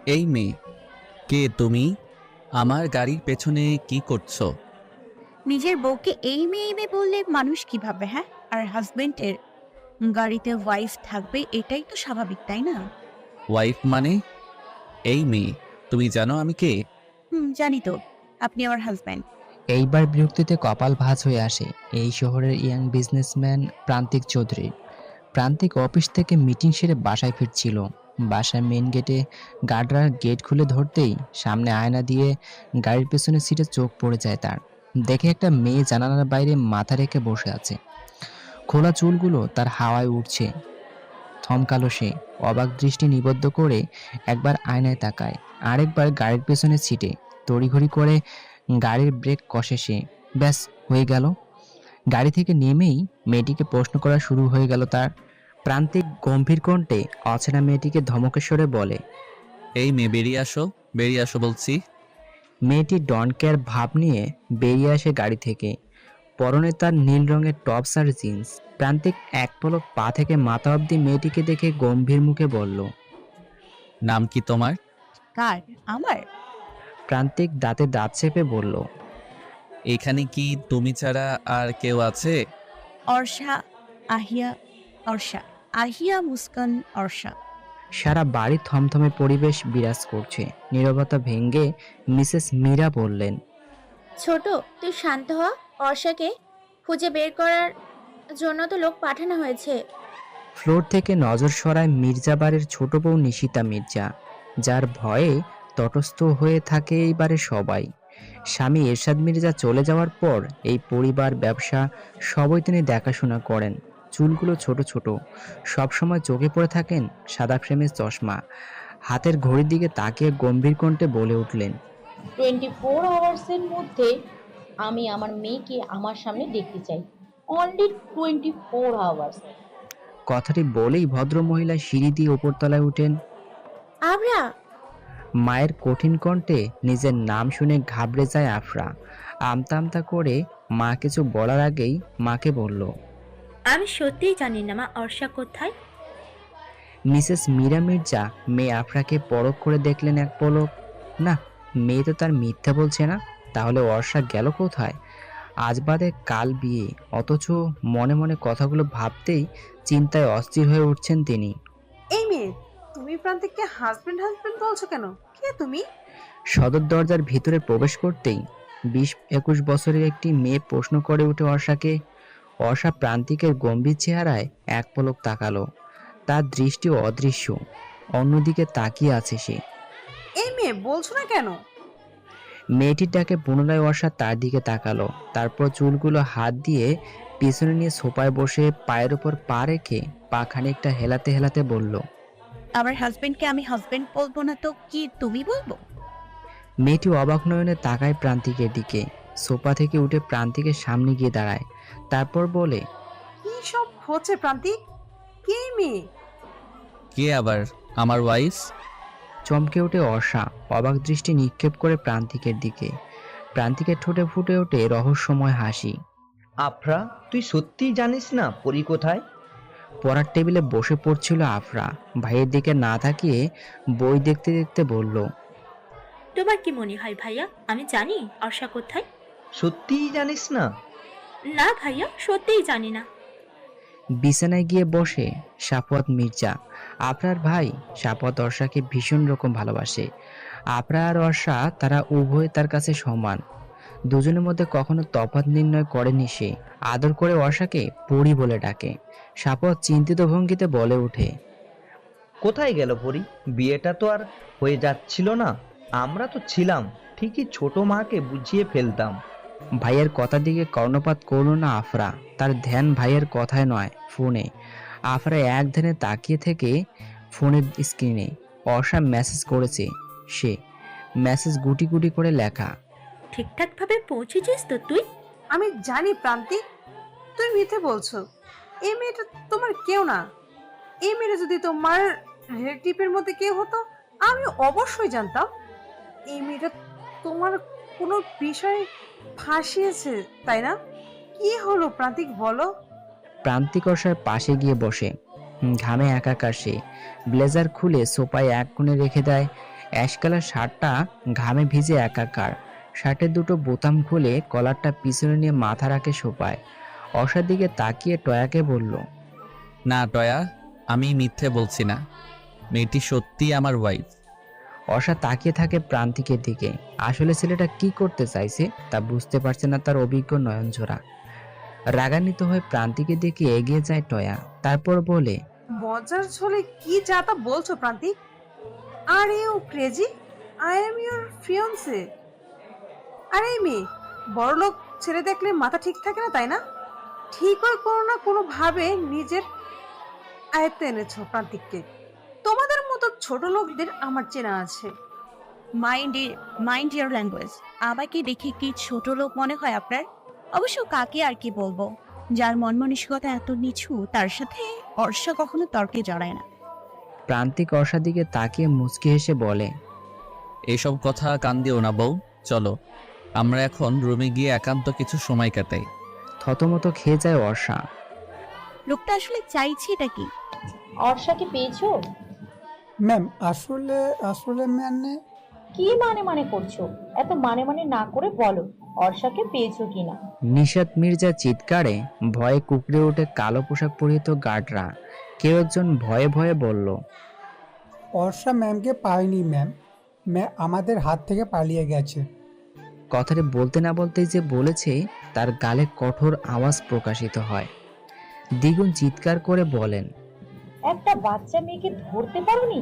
এই মেয়ে, কে তুমি? আমার গাড়ির পেছনে কি করছো? নিজের বউকে এই মেয়ে বললে মানুষ কি ভাবে, হ্যাঁ? আর হাজবেন্ডের গাড়িতে ওয়াইফ থাকবে এটাই তো স্বাভাবিক, তাই না? ওয়াইফ মানে? এই মেয়ে, তুমি জানো আমি কে? জানি তো। আপনি আমার হাজবেন্ড। এইবার বিরক্তিতে কপাল ভাঁজ হয়ে আসে এই শহরের ইয়াং বিজনেসম্যান প্রান্তিক চৌধুরী। প্রান্তিক অফিস থেকে মিটিং সেরে বাসায় ফিরছিল। বাসায় মেন গেটে গার্ডরা গেট খুলে ধরতেই সামনে আয়না দিয়ে গাড়ির পেছনের সিটে চোখ পড়ে যায় তার। দেখে একটা মেয়ে জানালার বাইরে মাথা রেখে বসে আছে। খোলা চুলগুলো তার হাওয়ায় উঠছে। থমকালো সে, অবাক দৃষ্টি নিবদ্ধ করে একবার আয়নায় তাকায়, আরেকবার গাড়ির পেছনের সিটে। তড়িঘড়ি করে গাড়ির ব্রেক কষে সে। ব্যাস, হয়ে গেল। গাড়ি থেকে নেমেই মেয়েটিকে প্রশ্ন করা শুরু হয়ে গেল তার। প্রান্তিক গম্ভীর কণ্ঠে অচেনা মেয়েটিকে ধমকেশ্বরে বলে। এই মেয়ে, বেরিয়ে আসো, বেরিয়ে আসো বলছি। মেয়েটি ডন কেয়ার ভাব নিয়ে বেরিয়ে আসে গাড়ি থেকে। পরনে তার নীল রঙের টপস আর জিন্স। প্রান্তিক এক পলক পা থেকে মাথা অবধি মেয়েটিকে দেখে গম্ভীর মুখে বলল। নাম কি তোমার? কার? আমার? প্রান্তিক দাঁতে দাঁত চেপে বলল। এখানে কি তুমি ছাড়া আর কেউ আছে? অর্ষা, আহিয়া, অর্ষা, আহিয়া, মুস্কান, অর্ষা। সারা বাড়ি থমথমে পরিবেশ বিরাজ করছে। নীরবতা ভেঙে মিসেস মীরা বললেন। ছোট, তুই শান্ত হ। অর্ষাকে খুঁজে বের করার জন্য তো লোক পাঠানো হয়েছে। ফ্লোর থেকে নজর সরায় মির্জা বাড়ির ছোট বউ নিশিতা মির্জা, যার ভয়ে তটস্থ হয়ে থাকে এইবারে সবাই। স্বামী এরশাদ মির্জা চলে যাওয়ার পর এই পরিবার, ব্যবসা সবই তিনি দেখাশোনা করেন। চুলগুলো ছোট ছোট, সবসময় চোখে পড়ে থাকেন সাদা ফ্রেমের চশমা। হাতের ঘড়ির দিকে তাকিয়ে গম্ভীর কণ্ঠে বলে উঠলেন। 24 আওয়ার্সের মধ্যে আমি আমার মেয়েকে আমার সামনে দেখতে চাই। Only 24 hours. কথাটি বলেই ভদ্রমহিলা সিঁড়ি দিয়ে উপরতলায় উঠেন। আবরা, মায়ের কঠিন কণ্ঠে নিজের নাম শুনে ঘাবড়ে যায় আফরা। আমতা আমতা করে মা কিছু বলার আগেই মাকে বলল। আমি সত্যিই জানি না মা, অর্ষা কোথায়। মিসেস মীরা মির্জা মেয়ে আফরাকে পরখ করে দেখলেন এক পলক। না, মেয়ে তো তার মিথ্যা বলছে না। তাহলে অর্ষা গেল কোথায়? আজ বাদে কাল বিয়ে, অথচ মনে মনে কথাগুলো ভাবতেই চিন্তায় অস্থির হয়ে উঠছেন তিনি। এই মেয়ে, তুমি প্রান্তিককে হাজবেন্ড হাজবেন্ড বলছো কেন? কে তুমি? সদর দরজার ভিতরে প্রবেশ করতেই 20-21 বছরের একটি মেয়ে প্রশ্ন করে উঠে অর্ষাকে। অর্ষা প্রান্তিকের গম্ভীর চেহারায় এক পলক তাকালো। তার দৃষ্টি অদৃশ্য, অন্যদিকে তাকিয়ে আছে সে। এই মেয়ে, বলছো না কেন? মেয়েটির ডাকে পুনরায় অর্ষা তার দিকে তাকালো। তারপর চুলগুলো হাত দিয়ে পিছনে নিয়ে সোফায় বসে পায়ের ওপর পা রেখে পা খানিকটা হেলাতে হেলাতে বলল। আমার হাজবেন্ডকে আমি হাজবেন্ড বলবো না তো কি তুমি বলবো? মেয়েটি অবাক নয়নে তাকায় প্রান্তিকের দিকে। সোফা থেকে উঠে প্রান্তিকের সামনে গিয়ে দাঁড়ায়। তারপর বলে। কি সব হচ্ছে প্রান্তিক? কে এই মেয়ে? কে আবার? আমার ওয়াইফ। চমকে ওঠে অর্ষা, অবাক দৃষ্টি নিক্ষেপ করে প্রান্তিকের দিকে। প্রান্তিকের ঠোঁটে ফুটে ওঠে রহস্যময় হাসি। আফরা, তুই সত্যিই জানিস না পরি কোথায়? পড়ার টেবিলে বসে পড়ছিল আফরা। ভাইয়ের দিকে না তাকিয়ে বই দেখতে দেখতে বলল। তোমার কি মনে হয় ভাইয়া, আমি জানি অর্ষা কোথায়? সত্যিই জানিস না? না ভাইয়া, সত্যিই জানি না। বিছানায় গিয়ে বসে সাফওয়াত মির্জা, আফরার ভাই। সাফওয়াত অর্ষাকে ভীষণ রকম ভালোবাসে। আফরা আর অর্ষা, তারা উভয় তার কাছে সমান। দুজনের মধ্যে কখনো তফাৎ নির্ণয় করেনি সে। আদর করে অর্ষাকে পরি বলে ডাকে। সাফওয়াত চিন্তিত ভঙ্গিতে বলে ওঠে। কোথায় গেল পরি? বিয়েটা তো আর হয়ে যাচ্ছিল না। আমরা তো ছিলাম, ঠিকই ছোট মাকে বুঝিয়ে ফেলতাম। ভাইয়ের কথার দিকে কর্ণপাত করল না আফরা। তার ধ্যান ভাইয়ের কথায় নয়, ফোনে। আফরা এক ধ্যানে তাকিয়ে থেকে ফোনের স্ক্রিনে। অর্ষা মেসেজ করেছে। সে মেসেজ গুটি গুটি করে লেখা। ঠিকঠাক ভাবে পৌঁছেছিস তো তুই? আমি জানি প্রান্তিক, তুমি মিথ্যে বলছো। এই মেয়েটা তোমার কেউ না। এই মেয়েটা যদি তোমার রিলেটিভের মধ্যে কেউ হতো, আমি অবশ্যই জানতাম। এই মেয়েটা তোমার কোনো বিষয়ে ফাঁসিয়েছে, তাই না? কি হলো প্রান্তিক, বলো। প্রান্তিক অর্ষার পাশে গিয়ে বসে। ঘামে একাকার সে। ব্লেজার খুলে সোফায় এক কোণে রেখে দেয়। অ্যাশ কালার শার্টটা ঘামে ভিজে একাকার। শার্টের দুটো বোতাম খুলে কলারটা পিছনে নিয়ে মাথা রাখে সোফায়। অর্ষার দিকে তাকিয়ে টয়াকে বলল, না টয়া, আমি মিথ্যে বলছি না, মেয়েটি সত্যি আমার ওয়াইফ। অর্ষা তাকিয়ে থাকে প্রান্তিকের দিকে। আসলে ছেলেটা কি করতে চাইছে তা বুঝতে পারছে না তার অভিজ্ঞ নয়নজোড়া। রাগান্বিত হয়ে প্রান্তিকের দিকে এগিয়ে যায় টয়া, তারপর বলে, মজার ছলে কি যা তা বলছো Prantik? Are you crazy? I am your fiancee. আরে এই মেয়ে, বড়লোক ছেলে দেখলে মাথা ঠিক থাকে না, তাই না? ঠিকই কোনো না কোনো ভাবে নিজের আয়ত্তে এনেছো প্রান্তিককে। তোমাদের মতো ছোট লোকদের আমার চেনা আছে। Mind your language. আমাকে দেখে কি ছোট লোক মনে হয় আপনার? অবশ্য কাকে আর কি বলবো, যার মন মানসিকতা এত নিচু তার সাথে অর্ষা কখনো তর্কে জড়ায় না। প্রান্তিক অর্ষার দিকে তাকিয়ে মুচকি হেসে বলে, এসব কথা কান দিও না বউ, চলো আমরা এখন রুমে গিয়ে একান্ত কিছু সময় কাটাই। থতমত খেয়ে যায় অর্ষা। লোকটা আসলে চাইছে এটা কি? অর্ষাকে পেয়েছো? ম্যাম আসলে আসলে মানে কি মানে করছো? এত মানে না করে বলো অর্ষাকে পেয়েছো কিনা। নিশাত মির্জা চিৎকারে ভয়ে কুকড়ে ওঠে কালো পোশাক পরিহিত গার্ডরা। কেউ একজন ভয়ে ভয়ে বলল, অর্ষা ম্যামকে পাইনি ম্যাম, আমাদের হাত থেকে পালিয়ে গেছে। কথাটি বলতে না বলতেই যে বলেছে তার গালে কঠোর আওয়াজ প্রকাশিত হয়। দ্বিগুণ চিৎকার করে বলেন, একটা বাচ্চা মেয়েকে ধরতে পারোনি?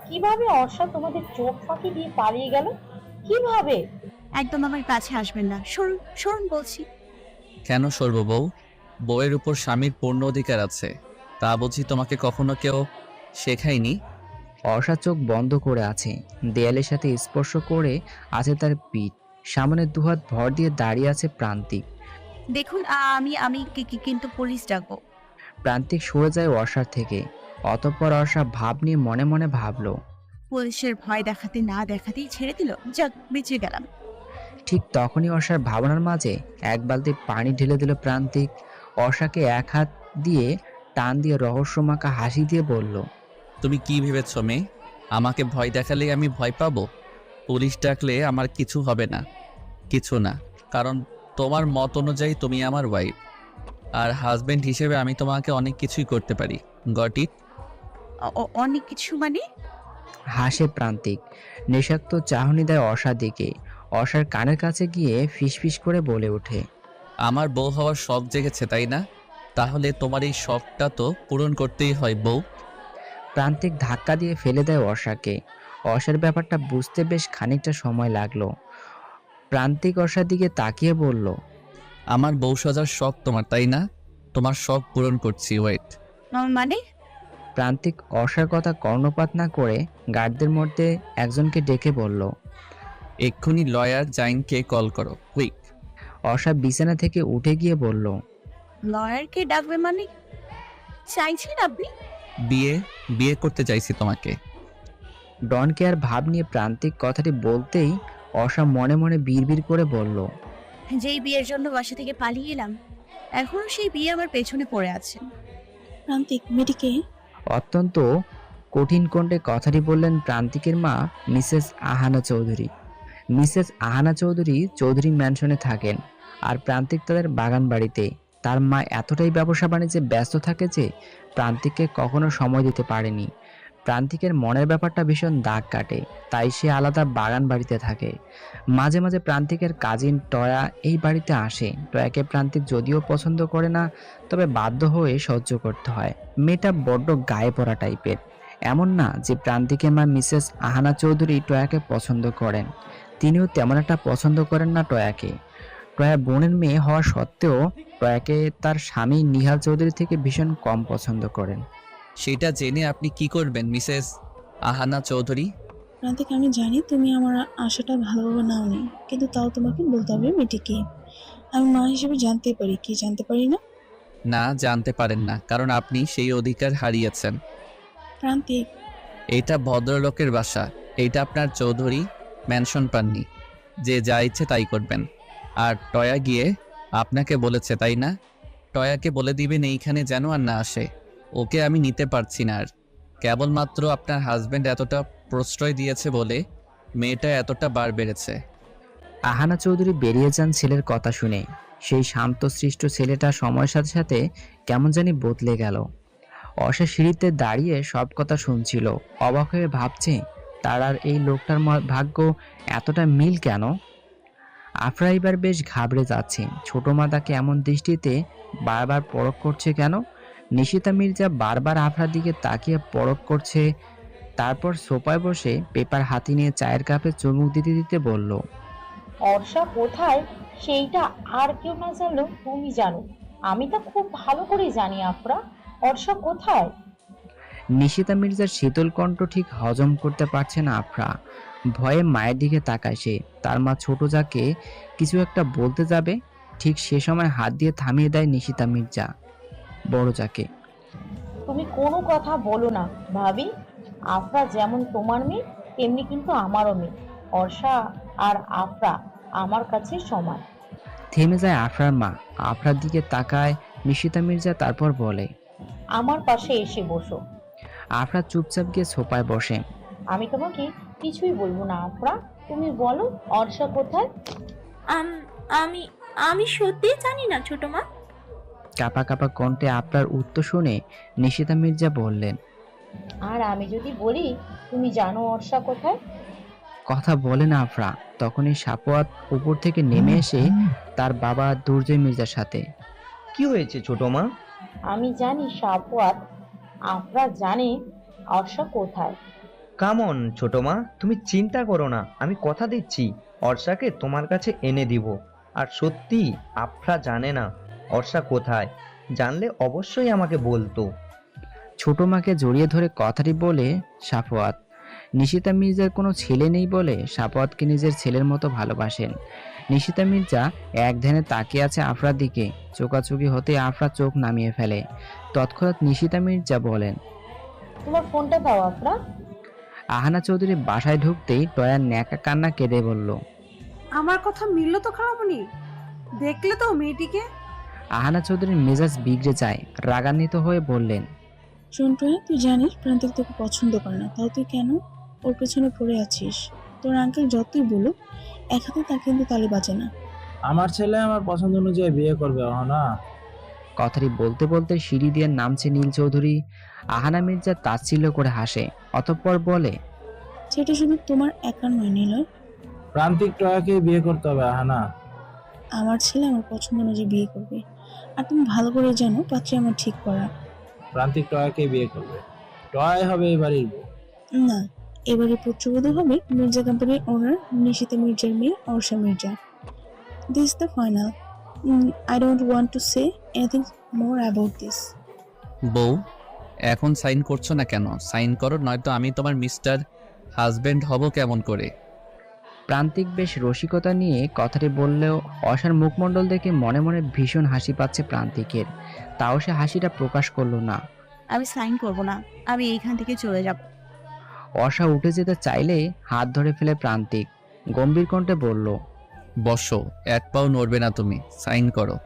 কিভাবে অর্ষা তোমাদের চোখ ফাঁকি দিয়ে পালিয়ে গেল? কিভাবে? একদম আমার কাছে আসবেন না, সরুন সরুন বলছি। কেন সরব বউ? বউয়ের উপর স্বামীর পূর্ণ অধিকার আছে, তা বুঝি তোমাকে কখনো কেউ শেখায়নি? অর্ষা চোখ বন্ধ করে আছে, দেয়ালের সাথে স্পর্শ করে আছে তার পিঠ। সামনে দুহাত ভর দিয়ে দাঁড়িয়ে আছে প্রান্তিক। দেখুন আমি কিন্তু পুলিশ ডাকবো। প্রান্তিক সরে যায় অর্ষার থেকে। অতঃপর অর্ষা ভাব নিয়ে মনে মনে ভাবলো, পুলিশের ভয় দেখাতে না দেখাতেই ছেড়ে দিল, যাক বেঁচে গেলাম। ঠিক তখনই অর্ষার ভাবনার মাঝে এক বালতি পানি ঢেলে দিল প্রান্তিক। অর্ষাকে এক হাত দিয়ে টান দিয়ে রহস্যমাখা হাসি দিয়ে বলল, তুমি কি ভেবেছ মেয়ে, আমাকে ভয় দেখালে আমি ভয় পাবো? পুলিশ ডাকলে আমার কিছু হবে না, কিছু না, কারণ তোমার মত অনুযায়ী তুমি আমার ওয়াইফ, আর হাজবেন্ড হিসেবে আমি তোমাকে অনেক কিছুই করতে পারি। Got it? অনেক কিছু মানে? হাসে প্রান্তিক। নেশাক্ত চাহনি দেয় অর্ষার দিকে। অর্ষার কানের কাছে গিয়ে ফিসফিস করে বলে ওঠে, আমার বউ হওয়ার শখ জেগেছে তাই না? তাহলে তোমার এই শখটা তো পূরণ করতেই হয় বউ। প্রান্তিক ধাক্কা দিয়ে ফেলে দেয় অর্ষাকে। অর্ষার ব্যাপারটা বুঝতে বেশ খানিকটা সময় লাগলো। প্রান্তিক অর্ষার দিকে তাকিয়ে বলল, আমার বউ সাজার শখ তোমার তাই না? তোমার শখ পূরণ করছি, ওয়েট। মানে? প্রান্তিক অর্ষার কথা কর্ণপাত না করে গার্ডদের মধ্যে একজনকে ডেকে বলল, এক্ষুনি লয়ার জাইনকে কল করো, কুইক। অর্ষা বিছানা থেকে উঠে গিয়ে বলল, লয়ারকে ডাকবে মানে? চাইছেন আপনি? বিয়ে করতে চাইছি তোমাকে। ডন কেয়ার ভাব নিয়ে প্রান্তিক কথাটি বলতেই অর্ষা মনে মনে বিড়বিড় করে বলল, যেই বিয়ের জন্য বাসা থেকে পালিয়ে এলাম, এখনো সেই বিয়ে আমার পেছনে পড়ে আছে। প্রান্তিক মেয়েটিকে অত্যন্ত কঠিন কণ্ঠে কথাটি বললেন প্রান্তিকের মা মিসেস আহানা চৌধুরী। মিসেস আহানা চৌধুরী চৌধুরী ম্যানশনে থাকেন, আর প্রান্তিক তাদের বাগান বাড়িতে। তার মা এতটাই ব্যবসা বাণিজ্যে ব্যস্ত থাকে যে প্রান্তিককে কখনো সময় দিতে পারেনি। প্রান্তিকের মনের ব্যাপারটা ভীষণ দাগ কাটে, তাই সে আলাদা বাগান বাড়িতে থাকে। মাঝে মাঝে প্রান্তিকের কাজিন টয়া এই বাড়িতে আসে। টয়াকে প্রান্তিক যদিও পছন্দ করে না, তবে বাধ্য হয়ে সহ্য করতে হয়। মেয়েটা বড্ড গায়ে পড়া টাইপের। এমন না যে প্রান্তিকের মা মিসেস আহানা চৌধুরী টয়াকে পছন্দ করেন, তিনিও তেমন একটা পছন্দ করেন না টয়াকে। টয়া বোনের মেয়ে হওয়া সত্ত্বেও টয়াকে তার স্বামী নিহাল চৌধুরী থেকে ভীষণ কম পছন্দ করেন। সেটা জেনে আপনি কি করবেন মিসেস আহানা চৌধুরী? প্রান্তিক আমি জানি তুমি আমার আশাটা ভালোভাবে নাওনি, কিন্তু তাও তোমাকে বলতে হবে মেয়েটিকে। আমি মা হিসেবে জানতে পারি, কি জানতে পারি না? না, জানতে পারেন না, কারণ আপনি সেই অধিকার হারিয়েছেন। প্রান্তিক, এটা ভদ্রলোকের বাসা, এইটা আপনার চৌধুরী ম্যানশন পাননি যে যা ইচ্ছে তাই করবেন। আর টয়া গিয়ে আপনাকে বলেছে তাই না? টয়াকে বলে দিবেন এইখানে যেন আর না আসে, ওকে আমি নিতে পারছি না আর। কেবলমাত্র আপনার হাজবেন্ড এতটা প্রশ্রয় দিয়েছে বলে মেয়েটা এতটা বার বেড়েছে। আহানা চৌধুরী বেরিয়ে যান ছেলের কথা শুনে। সেই শান্তশিষ্ট ছেলেটা সময়ের সাথে সাথে কেমন জানি বদলে গেল। অর্ষা সিঁড়িতে দাঁড়িয়ে সব কথা শুনছিল, অবাক হয়ে ভাবছে তার আর এই লোকটার ভাগ্য এতটা মিল কেন। আফরা এবার বেশ ঘাবড়ে যাচ্ছে। ছোট মা তাকে এমন দৃষ্টিতে বারবার পরখ করছে কেন? নিশিতা মির্জা বারবার আফরার দিকে তাকিয়ে পরখ করছে। তারপর সোফায় বসে পেপার হাতে নিয়ে চায়ের কাপে চুমুক দিতে দিতে বলল, অর্ষা কোথায় সেইটা আর কেউ না জানলেও তুমি জানো। আমি তা খুব ভালো করেই জানি আফরা। অর্ষা কোথায়? নিশিতা মির্জার শীতল কণ্ঠ ঠিক হজম করতে পারছে না আফরা। ভয়ে মায়ের দিকে তাকায় সে। তার মা ছোট যাকে কিছু একটা বলতে যাবে, ঠিক সে সময় হাত দিয়ে থামিয়ে দেয় নিশিতা মির্জা বড় যাকে। তুমি কোনো কথা বলো না ভাবি। আফরা যেমন তোমার মেয়ে তেমনি কিন্তু আমারও মেয়ে। অর্ষা আর আফরা আমার কাছে সমান। থেমে যায় আফরার মা। আফরার দিকে তাকায় নিশিতা মির্জা, তারপর বলে, আমার পাশে এসে বসো। আফরা চুপচাপ গিয়ে সোফায় বসে। আমি তোমাকে কিছুই বলবো না আফরা, তুমি বলো অর্ষা কোথায়? আমি আমি সত্যি জানি না ছোট মা। কাপা কাপা কণ্ঠে আফরার উত্তর শুনে নিশিতা মির্জা বললেন, আর আমি যদি বলি তুমি জানো অর্ষা কোথায়? কথা বলে না আফরা। তখনই সাপোয়াত উপর থেকে নেমে এসে তার বাবা দুর্জয় মির্জার সাথে। কি হয়েছে ছোট মা? আমি জানি সাপওয়াত আফরা জানে অর্ষা কোথায়। কামন ছোট মা, তুমি চিন্তা করো না, আমি কথা দিচ্ছি অর্ষাকে তোমার কাছে এনে দিব। আর সত্যি আফরা জানে না অর্ষা কোথায়, জানলে অবশ্যই আমাকে বলতো। ছোট মাকে জড়িয়ে ধরে কথাটি বলে সাফওয়াত। নিশিতা মির্জার কোনো ছেলে নেই বলে সাফওয়াতকে নিজের ছেলের মতো ভালোবাসেন। নিশিতা মির্জা এক ধ্যানে তাকিয়ে আছে আফরার দিকে। চোকাচুকি হতে আফরা চোখ নামিয়ে ফেলে। তৎক্ষণাৎ নিশিতা মির্জা বলেন, তোমার ফোনটা দাও আফরা। আহানা চৌধুরী বাসায় ঢুকতেই টয়ার ন্যাকা কান্না কেঁদে বলল, আমার কথা মিলল তো খালামণি? দেখলে তো মেয়েটিকে? আহানা চৌধুরীর মেজাজ বিগড়ে যায়। রাগান্বিত হয়ে বললেন, শোন টয়া, তুই জানিস প্রান্তিক তোকে পছন্দ করে না, তাও তুই কেন ওর পেছনে পড়ে আছিস? তোর আঙ্কেল যতই বলুক, এক হাতে তা কিন্তু তালি বাজে না। আমার ছেলে আমার পছন্দ অনুযায়ী বিয়ে করবে না। কথাটি বলতে বলতে সিঁড়ি দিয়ে নামছে নীল চৌধুরী। আহানা মির্জা তাচ্ছিল্য করে হাসে, অতঃপর বলে, সেটা শুধু তোমার একার নয় নিলয়, প্রান্তিক টয়াকে বিয়ে করতে হবে আহানা। আমার ছেলে আমার পছন্দ অনুযায়ী বিয়ে করবে। আর তুমি ভালো করে জানো পাত্রী আমার ঠিক করা। প্রান্তিক টয়াকে বিয়ে করবে, টয় হবে এই বাড়ির বউ। না, এবারে পুত্রবধূ হবে মির্জা কোম্পানির ওনার নিশিতা মির্জার মেয়ে Orsha Mirza. This the final. I don't want to say anything more about this. বউ, এখন সাইন করছো না কেন? সাইন করো, নয়তো আমি তোমার মিস্টার হাজবেন্ড হব কেমন করে? প্রান্তিক বেশ রসিকতা নিয়ে কথাটি বললেও অসার মুখমণ্ডল দেখে মনে মনে ভীষণ হাসি পাচ্ছে প্রান্তিকের। তাও সে হাসিটা প্রকাশ করলো না। আমি সাইন করব না, আমি এইখান থেকে চলে যাব। অসা উঠে যেতে চাইলে হাত ধরে ফেলে প্রান্তিক। গম্ভীর কণ্ঠে বলল, বসো, এক পাও নড়বে না তুমি, সাইন করো।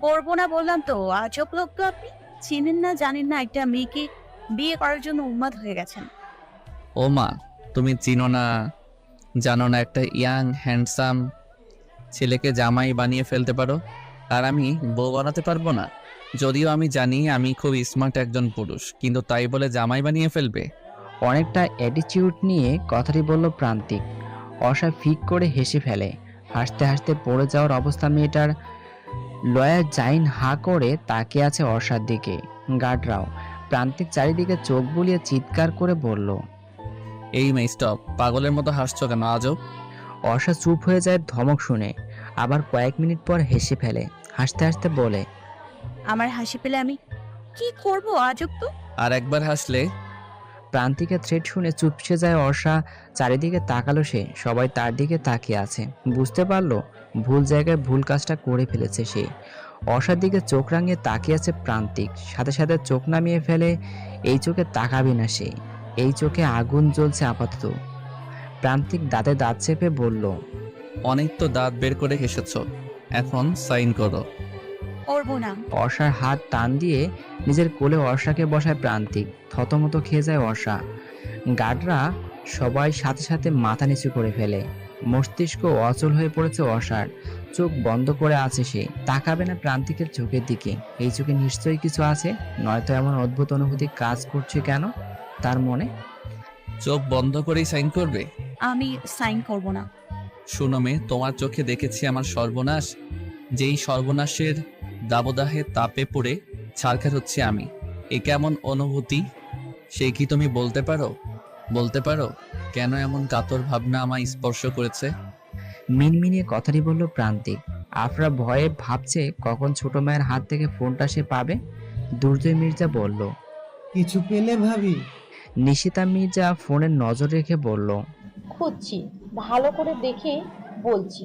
করবো না বললাম তো। আজব লোক তো আপনি। চিনেন না জানেন না একটা মেয়েকে বিয়ে করার জন্য উন্মাদ হয়ে গেছেন। ও মা, তুমি চিনো না জানো না একটা ইয়াং হ্যান্ডসাম ছেলেকে জামাই বানিয়ে ফেলতে পারো, আর আমি বউ বানাতে পারবো না? যদিও আমি জানি আমি খুব স্মার্ট একজন পুরুষ, কিন্তু তাই বলে জামাই বানিয়ে ফেলবে? অনেকটা অ্যাটিটিউড নিয়ে কথাটি বলল প্রান্তিক। অসা ফিক করে হেসে ফেলে। হাসতে হাসতে পড়ে যাওয়ার অবস্থা মেয়েটার। লয়ার জাইন হা করে তাকিয়ে আছে অর্ষার দিকে। গার্ডরাও। প্রান্তিক চারিদিকে চোখ বুলিয়ে চিৎকার করে বলল, এই মেয়ে স্টপ, পাগলের মতো হাসছো কেন আজব? অর্ষা চুপ হয়ে যায় ধমক শুনে। আবার কয়েক মিনিট পর হেসে ফেলে। হাসতে হাসতে বলে, আমার হাসি পেলে আমি কি করব? আজব তো। আর একবার হাসলে। প্রান্তিকের থ্রেট শুনে চুপসে যায় অর্ষা। চারিদিকে তাকালো সে। সবাই তার দিকে তাকিয়ে আছে। বুঝতে পারলো ভুল জায়গায় ভুল কাজটা করে ফেলেছে সে। অর্ষার দিকে চোখ রাঙিয়ে তাকিয়ে আছে প্রান্তিক। সাথে সাথে চোখ নামিয়ে ফেলে। এই চোখে তাকাবে না সে। এই চোখে আগুন জ্বলছে আপাতত। প্রান্তিক দাঁতে দাঁত চেপে বলল, অনেক তো দাঁত বের করে হেসেছো, এখন সাইন করো। করবো না। অর্ষার হাত টান দিয়ে নিজের কোলে অর্ষাকে বসায় প্রান্তিক। থতমত খেয়ে যায় অর্ষা। গার্ডরা সবাই সাথে সাথে মাথা নিচু করে ফেলে। মস্তিষ্ক অচল হয়ে পড়েছে অসার। চোখ বন্ধ করে আছে সে, তাকাবে না প্রান্তিকের চোখের দিকে। এই চোখে নিশ্চয়ই কিছু আছে, নয়তো এমন অদ্ভুত অনুভূতি কাজ করছে কেন তার মনে। চোখ বন্ধ করেই সাইন করবে? আমি সাইন করব না। শুনো মেয়ে, তোমার চোখে দেখেছি আমার সর্বনাশ। যেই সর্বনাশের দাবদাহে তাপে পড়ে ছারখার হচ্ছে আমি। এ কেমন অনুভূতি সে কি তুমি বলতে পারো? বলতে পারো কেন এমন কাতর ভাবনা আমায় স্পর্শ করেছে? মিনমিনিয়ে কথাটি বলল প্রান্তিক। আফরা ভয়ে ভাবছে কখন ছোট মায়ের হাত থেকে ফোনটা সে পাবে। দুর্জয় মির্জা বলল। কিছু পেলে ভাবি? নিশিতা মির্জা ফোনের নজর রেখে বলল। খুঁজছি, ভালো করে দেখে বলছি।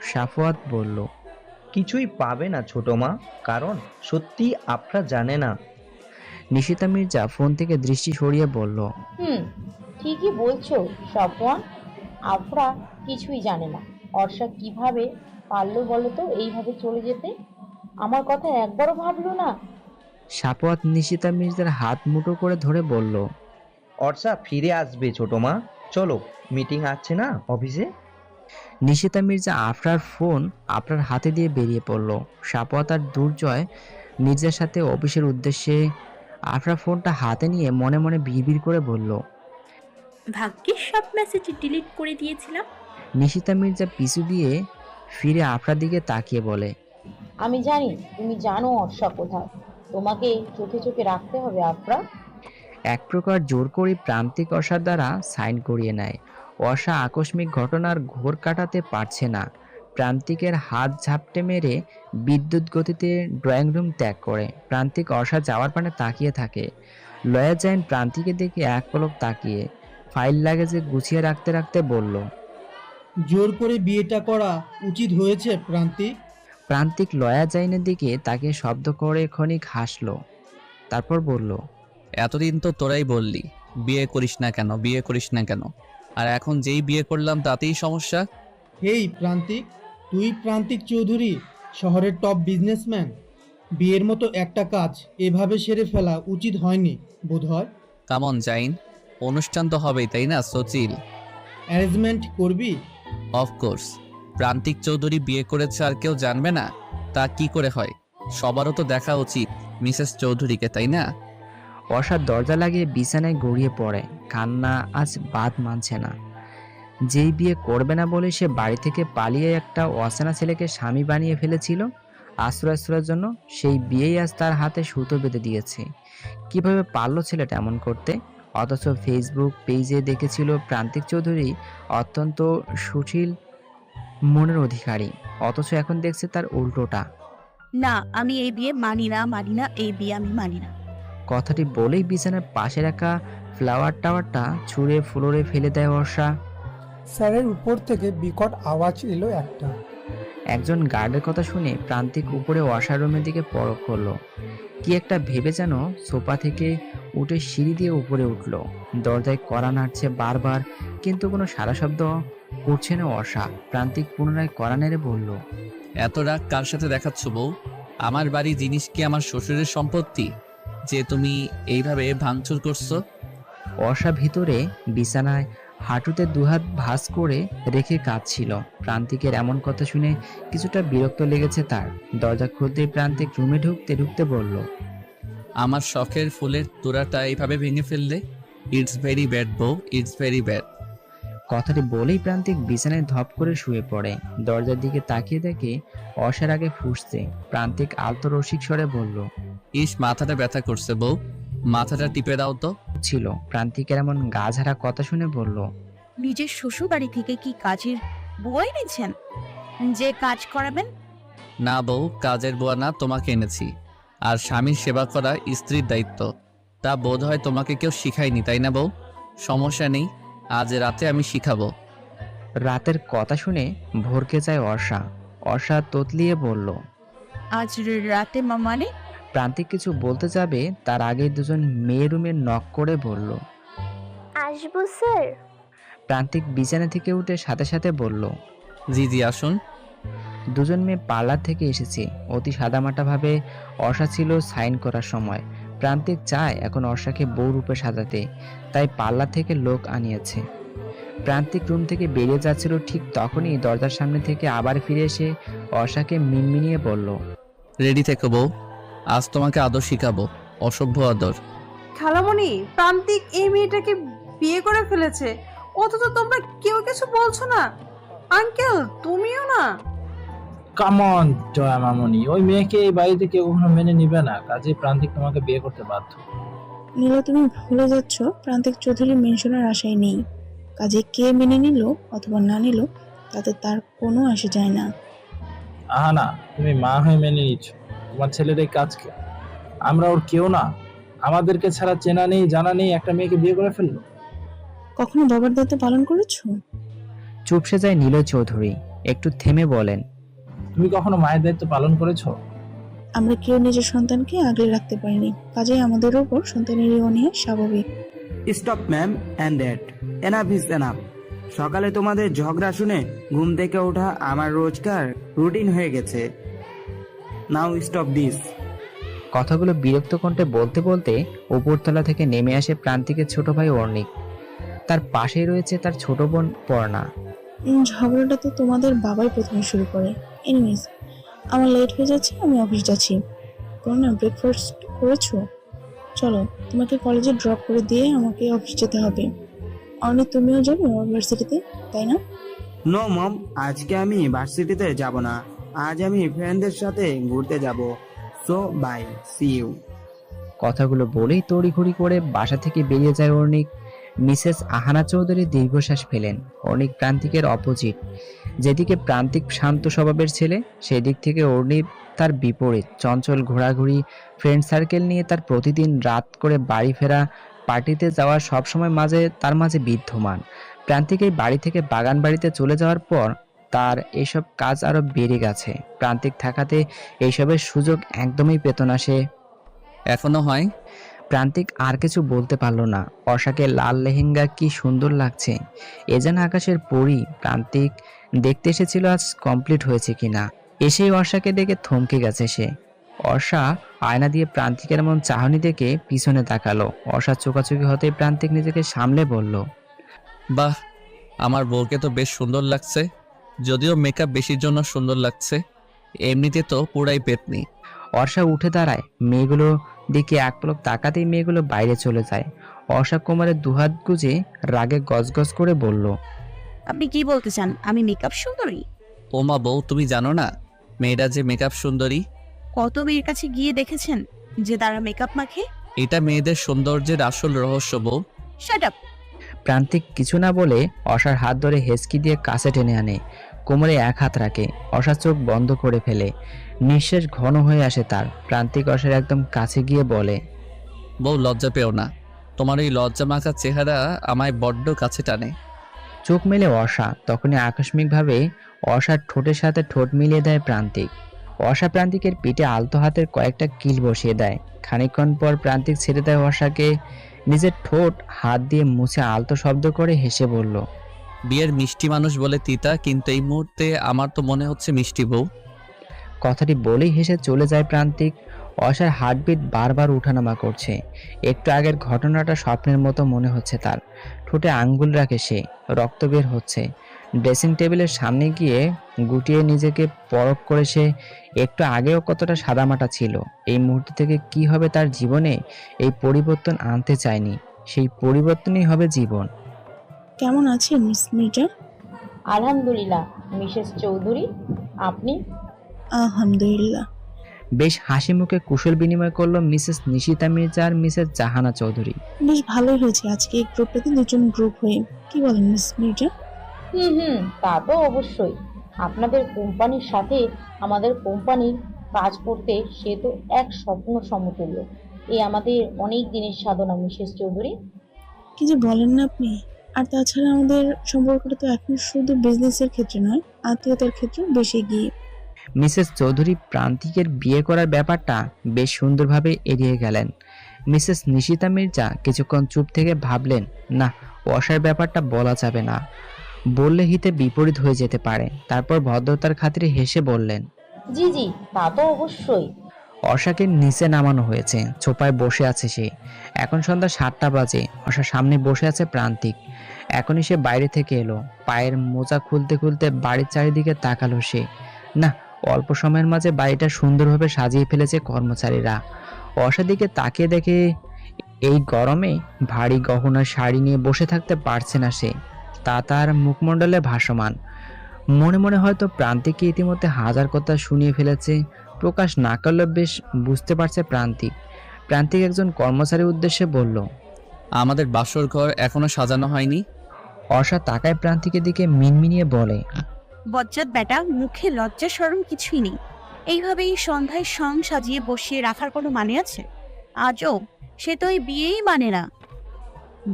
সাফওয়াত বলল। কিছুই পাবে না ছোট মা, কারণ সত্যি আফরা জানে না। নিশিতা মির্জা ফোন থেকে দৃষ্টি সরিয়ে বলল। ঠিকই বলছো সফওয়ান, আফরা কিছুই জানে না। অর্ষা কিভাবে পারলো বলো তো এইভাবে চলে যেতে? আমার কথা একবারও ভাবলো না। সাফওয়াত নিশিতা মির্জার হাত মুঠো করে ধরে বলল। অর্ষা ফিরে আসবে ছোট মা, চলো মিটিং আছে না অফিসে। নিশিতা মির্জা আফরার ফোন আপনার হাতে দিয়ে বেরিয়ে পড়ল। সাফওয়াত আর দুর্জয় মির্জার সাথে অফিসের উদ্দেশ্যে। আফরা ফোনটা হাতে নিয়ে মনে মনে বিড়বিড় করে বলল। ভাগ্যের সব মেসেজ ডিলিট করে দিয়েছিলাম। নিশিতা মির্জা পিছু দিয়ে ফিরে আফরার দিকে তাকিয়ে বলে। আমি জানি তুমি জানো অর্ষা কোথায়, তোমাকে চোখে চোখে রাখতে হবে আফরা। এক প্রকার জোর করে প্রান্তিক অসার দ্বারা সাইন করিয়ে নেয়। অসা আকস্মিক ঘটনার ঘোর কাটাতে পারছে না। প্রান্তিকের হাত ঝাপটে মেরে বিদ্যুৎ গতিতে ড্রয়িং রুম ত্যাগ করে। প্রান্তিক অসা যাওয়ার পানে তাকিয়ে থাকে। লয়া জাইন প্রান্তিকের দিকে এক পলক তাকিয়ে ফাইল লাগেজে গুছিয়ে রাখতে রাখতে বলল। জোর করে বিয়েটা করা উচিত হয়েছে প্রান্তিক। প্রান্তিক লয়া জাইনের দিকে তাকে শব্দ করে ক্ষণিক হাসলো, তারপর বলল। এতদিন তো তোরাই বললি বিয়ে করিস না কেন, বিয়ে করিস না কেন, আর এখন যেই বিয়ে করলাম তাতেই সমস্যা। হেই প্রান্তিক, তুই প্রান্তিক চৌধুরী, শহরের টপ বিজনেসম্যান। বিয়ের মতো একটা কাজ এভাবে সেরে ফেলা উচিত হয়নি বোধহয়। কামন জাইন, অনুষ্ঠান তো হবেই তাই না? সচিল অ্যারেঞ্জমেন্ট করবি? অফকোর্স। প্রান্তিক চৌধুরী বিয়ে করেছে আর কেউ জানবে না? তা কি করে হয়? সবারও তো দেখা উচিত মিসেস চৌধুরীকে, তাই না? অসার দরজা লাগিয়ে বিছানায় গড়িয়ে পড়ে। কান্না আজ বাদ মানছে না। যেই বিয়ে করবে না বলে সে বাড়ি থেকে পালিয়ে একটা অচেনা ছেলেকে স্বামী বানিয়ে ফেলেছিল আশ্রয়ের জন্য, সেই বিয়েই আজ তার হাতে সুতো বেঁধে দিয়েছে। কিভাবে পারল ছেলেটা এমন করতে? অথচ ফেসবুক পেজে দেখেছিল প্রান্তিক চৌধুরী অত্যন্ত সুশীল মনের অধিকারী, অথচ এখন দেখছে তার উল্টোটা। না, আমি এই বিয়ে মানি না, এই বিয়ে আমি মানি না। কথাটি বলেই বিছানার পাশে রাখা ফ্লাওয়ার টাওয়ারটা ছুঁড়ে ফ্লোরে ফেলে দেয় অর্ষা। স্যারের উপর থেকে বিকট আওয়াজ এলো একটা। একজন গার্ডের কথা শুনে প্রান্তিক উপরে ওয়াশার রুমের দিকে পরখ করলো। কি একটা ভেবে যেন সোফা থেকে উঠে সিঁড়ি দিয়ে উপরে উঠল। দরজায় কড়া নাড়ছে বারবার, কিন্তু কোনো সারা শব্দ করছে না অর্ষা। প্রান্তিক পুনরায় কড়া নেড়ে বলল। এত রাগ কার সাথে দেখাচ্ছ বউ? আমার বাড়ি জিনিস কি আমার শ্বশুরের সম্পত্তি যে তুমি এইভাবে ভাঙচুর করছো? অর্ষা ভিতরে বিছানায় হাঁটুতে দুহাত ভাঁজ করে রেখে কাঁদছিল। প্রান্তিকের এমন কথা শুনে কিছুটা বিরক্ত লেগেছে তার। দরজা খুলতেই প্রান্তিক রুমে ঢুকতে ঢুকতে বলল। আমার শখের ফুলের তোড়াটা এইভাবে ভেঙে ফেললে? ইটস ভেরি ব্যাড বউ, ইটস ভেরি ব্যাড। কথাটি বলেই প্রান্তিক বিছানায় ধপ করে শুয়ে পড়ে। দরজার দিকে তাকিয়ে দেখে অর্ষার আগে ফুঁসছে। প্রান্তিক আলতো রসিক স্বরে বলল। ইস, মাথাটা ব্যথা করছে বউ, মাথাটা টিপে দাও তো। ছিল প্রান্তিকের এমন গা ঝাড়া কথা শুনে বলল। নিজের শ্বশুর বাড়ি থেকে কি কাজের বই এনেছেন যে কাজ করাবেন? না বউ, কাজের বুয়া না, তোমাকে এনেছি। আর স্বামীর সেবা করা স্ত্রীর দায়িত্ব, তা বোধ হয় তোমাকে কেউ শিখায়নি, তাই না বউ? সমস্যা নেই, আজ রাতে আমি শিখাবো। রাতের কথা শুনে ভরকে যায় অর্ষা। অর্ষা তোতলিয়ে বলল। আজ রাতে মানে? প্রান্তিক কিছু বলতে যাবে তার আগে দুজন মেয়ে রুমে নক করে বলল। আসবো স্যার? প্রান্তিক বিছানা থেকে উঠে সাথে সাথে বলল। জি জি আসুন। দুজন মেয়ে পার্লার থেকে এসেছে। অতি সাদামাটা ভাবে অর্ষা ছিল সাইন করার সময়। প্রান্তিক চায় এখন অর্ষাকে বউ রূপে সাজাতে, তাই পার্লার থেকে লোক আনিয়েছে। প্রান্তিক রুম থেকে বেরিয়ে যাচ্ছিল, ঠিক তখনই দরজার সামনে থেকে আবার ফিরে এসে অর্ষাকে মিনমিনিয়ে বলল, রেডি থেকো বউ, আজ তোমাকে আদর শিখাবো, অসভ্য আদর। খালামণি, প্রান্তিক এই মেয়েটাকে বিয়ে করে ফেলেছে, অথচ তোমরা কেউ কিছু বলছো না। আঙ্কেল, তুমিও না? কামন জয়া মামনি, ওই মেয়েকে এই বাড়িতে কেউ কখনো মেনে নিবে না, কাজে প্রান্তিক তোমাকে বিয়ে করতে বাধ্য। নীলা, তুমি ভুলে যাচ্ছ প্রান্তিক চৌধুরী মেনশনের আশায় নেই। কাজে কে মেনে নিল অথবা না নিল তাতে তার কোনো আসে যায় না। আহা না, তুমি মা হয়ে মেনে নিচ্ছ তোমার ছেলের এই কাজকে। আমরা ওর কেউ না, আমাদেরকে ছাড়া চেনা নেই জানা নেই একটা মেয়েকে বিয়ে করে ফেললো। কখনো বাবার দায়িত্ব পালন করেছো? চুপসে যায় নিলয় চৌধুরী, একটু থেমে বলেন, তুমি কখনো মায়ের দায়িত্ব পালন করেছো? আমরা কেউ নিজের সন্তানকে আগলে রাখতে পারিনি, কাজেই আমাদের ওপর সন্তানের এই অনীহা স্বাভাবিক। Stop ma'am and dad, enough is enough. সকালে তোমাদের ঝগড়া শুনে ঘুম থেকে ওঠা আমার রোজকার রুটিন হয়ে গেছে। Now stop this. কথাগুলো বিরক্ত কণ্ঠে বলতে বলতে উপরতলা থেকে নেমে আসে প্রান্তিকের ছোট ভাই অর্ণিক। তার পাশেই রয়েছে তার ছোট বোন পর্ণা। ঝগড়াটা তো তোমাদের বাবাই প্রথমে শুরু করে। এনিওয়েজ, আমার লেট হয়ে যাচ্ছে, আমি অফিস যাচ্ছি। না, ব্রেকফাস্ট করেছো? চলো, তোমাকে কলেজে ড্রপ করে দিয়ে আমাকে অফিস যেতে হবে। অনেক তুমিও যাবে ইউনিভার্সিটিতে, তাই না? নো মম, আজকে আমি ভার্সিটিতে যাব না। আজ আমি ফ্রেন্ডদের সাথে ঘুরতে যাব। So bye, see you. কথাগুলো বলেই তড়িঘড়ি করে বাসা থেকে বেরিয়ে যায় অর্ণিক। মিসেস আহানা চৌধুরী দীর্ঘশ্বাস ফেলেন। অর্ণিক প্রান্তিকের অপোজিট। যেদিকে প্রান্তিক শান্ত স্বভাবের ছেলে, সেদিক থেকে অর্ণিক তার বিপরীত, চঞ্চল, ঘোরাঘুরি, ফ্রেন্ড সার্কেল নিয়ে তার প্রতিদিন রাত করে বাড়ি ফেরা, পার্টিতে যাওয়া, সবসময় তার মাঝে বিদ্যমান। প্রান্তিক এই বাড়ি থেকে বাগান বাড়িতে চলে যাওয়ার পর তার এইসব কাজ আরো বেড়ে গেছে। প্রান্তিক থাকাতে এইসবের সুযোগ একদমই পেত না সে। এখনো হয়। প্রান্তিক আর কিছু বলতে পারলো না। অর্ষাকে লাল লেহেঙ্গা কি সুন্দর লাগছে, এ যেন আকাশের পরী। প্রান্তিক দেখতে এসেছিল আজ কমপ্লিট হয়েছে কিনা। এসেই অর্ষাকে দেখে থমকে গেছে সে। অর্ষা আয়না দিয়ে প্রান্তিকের এমন চাহনি দেখে পিছনে তাকালো। অর্ষা চোখাচোখি হতেই প্রান্তিক নিজেকে সামলে বলল, বাহ, আমার বউকে তো বেশ সুন্দর লাগছে, যদিও মেকআপ বেশির জন্য সুন্দর লাগছে, এমনিতে তো পুরাই পেতনি। অর্ষা উঠে দাঁড়ায়। মেয়েগুলো দিকে এক পলক তাকাতেই মেয়েগুলো বাইরে চলে যায়। অর্ষা কোমরে দুহাত গুজে রাগে গজগজ করে বলল, আপনি কি বলতে চান আমি মেকআপ সুন্দরী? ও মা বউ, তুমি জানো না মেয়েটা যে মেকআপ সুন্দরী? কত মেয়ের কাছে গিয়ে দেখেছেন যে তারা মেকআপ মাখে? এটা মেয়েদের সৌন্দর্যের আসল রহস্য বউ। Shut up. প্রান্তিক কিছু না বলে অর্ষার হাত ধরে হেঁচকি দিয়ে কাছে টেনে আনে। কোমরে এক হাত রাখে। অর্ষা চোখ বন্ধ করে ফেলে। নিঃশ্বাস ঘন হয়ে আসে তার। প্রান্তিক অর্ষার একদম কাছে গিয়ে বলে, বউ লজ্জা পেও না, তোমার এই লজ্জা মাখা চেহারা আমায় বড্ড কাছে টানে। চোখ মেলে অর্ষা। তখনই আকস্মিকভাবে অর্ষার ঠোঁটের সাথে ঠোঁট মিলিয়ে দেয় প্রান্তিক। অর্ষা প্রান্তিকের পিঠে আলতো হাতের কয়েকটা কিল বসিয়ে দেয়। খানিকক্ষণ পর প্রান্তিক ছেড়ে দেয় অর্ষাকে। নিজের ঠোঁট হাত দিয়ে মুছে আলতো শব্দ করে হেসে বলল, বিয়ের মিষ্টি মানুষ বলে তিতা, কিন্তু এই মুহূর্তে আমার তো মনে হচ্ছে মিষ্টি বউ। কথাটি বলেই হেসে চলে যায় প্রান্তিক। অর্ষার হার্টবিট বারবার উঠানামা করছে। একটু আগের ঘটনাটা স্বপ্নের মতো মনে হচ্ছে তার। ঠোঁটে আঙ্গুল রাখে সে, রক্ত বের হচ্ছে। ড্রেসিং টেবিলের সামনে গিয়ে গুটিয়ে নিজেকে পরখ করে সে একটু আগেও কতটা সাদামাটা ছিল। এই মুহূর্ত থেকে কি হবে তার জীবনে, এই পরিবর্তন আনতে চায়নি। সেই পরিবর্তনই হবে জীবন। কেমন আছেন মিস মির্জা? আলহামদুলিল্লাহ মিসেস চৌধুরী, আপনি? আলহামদুলিল্লাহ। বেশ হাসি মুখে কুশল বিনিময় করলো মিসেস নিশিতা মির্জা আর মিসেস জাহানা চৌধুরী। বেশ ভালোই হয়েছে আজকে এই গ্রুপটাতে দুজন গ্রুপ হয়ে। কি বলেন মিস মির্জা? তা তো অবশ্যই। আপনাদের কোম্পানির সাথে আমাদের কোম্পানির কাজ করতে সে তো এক স্বপ্ন সমতুল্য। এই আমাদের অনেক দিনের সাধনা মিসেস চৌধুরী। কি যে বলেন না আপনি। আর তাছাড়া আমাদের সম্পর্কটা তো এখন শুধু বিজনেসের ক্ষেত্রে নয়, আত্মীয়তার ক্ষেত্রেও বেশি গিয়ে। মিসেস চৌধুরী প্রান্তিকের বিয়ে করার ব্যাপারটা বেশ সুন্দরভাবে এড়িয়ে গেলেন। মিসেস নিশিতা মির্জা কিছুক্ষণ চুপ থেকে ভাবলেন, না, অর্ষার ব্যাপারটা বলা যাবে না, বললে হিতে বিপরীত হয়ে যেতে পারে। তারপর ভদ্রতার খাতিরে হেসে বললেন, জি জি, তা তো অবশ্যই। অর্ষাকে নিচে নামানো হয়েছে, ছোপায় বসে আছে সে। এখন সন্ধ্যা 7টা বাজে। অর্ষার সামনে বসে আছে প্রান্তিক। এখনই সে বাইরে থেকে এলো। পায়ের মোজা খুলতে খুলতে বাড়ির চারিদিকে তাকালো সে। না, অল্প সময়ের মাঝে বাড়িটা সুন্দরভাবে সাজিয়ে ফেলেছে কর্মচারীরা। অর্ষার দিকে তাকিয়ে দেখে এই গরমে ভারী গহনা শাড়ি নিয়ে বসে থাকতে পারছে না সে। তা তার মুখমণ্ডলে ভাসমান। মনে মনে হয়তো প্রান্তিককে ইতিমধ্যে হাজার কথা শুনিয়ে ফেলেছে, প্রকাশ না করলেও বেশ বুঝতে পারছে প্রান্তিক। প্রান্তিক একজন কর্মচারীর উদ্দেশ্যে বলল, আমাদের বাসর ঘর এখনো সাজানো হয়নি। অর্ষা তাকায় প্রান্তিকের দিকে মিনমিনিয়ে বলে, বজ্জাত বেটা, মুখে লজ্জা শরম কিছুই নেই। এইভাবে এই সন্ধ্যায় সং সাজিয়ে বসিয়ে রাখার কোনো মানে আছে? আজও সে তো এই বিয়েই মানে না।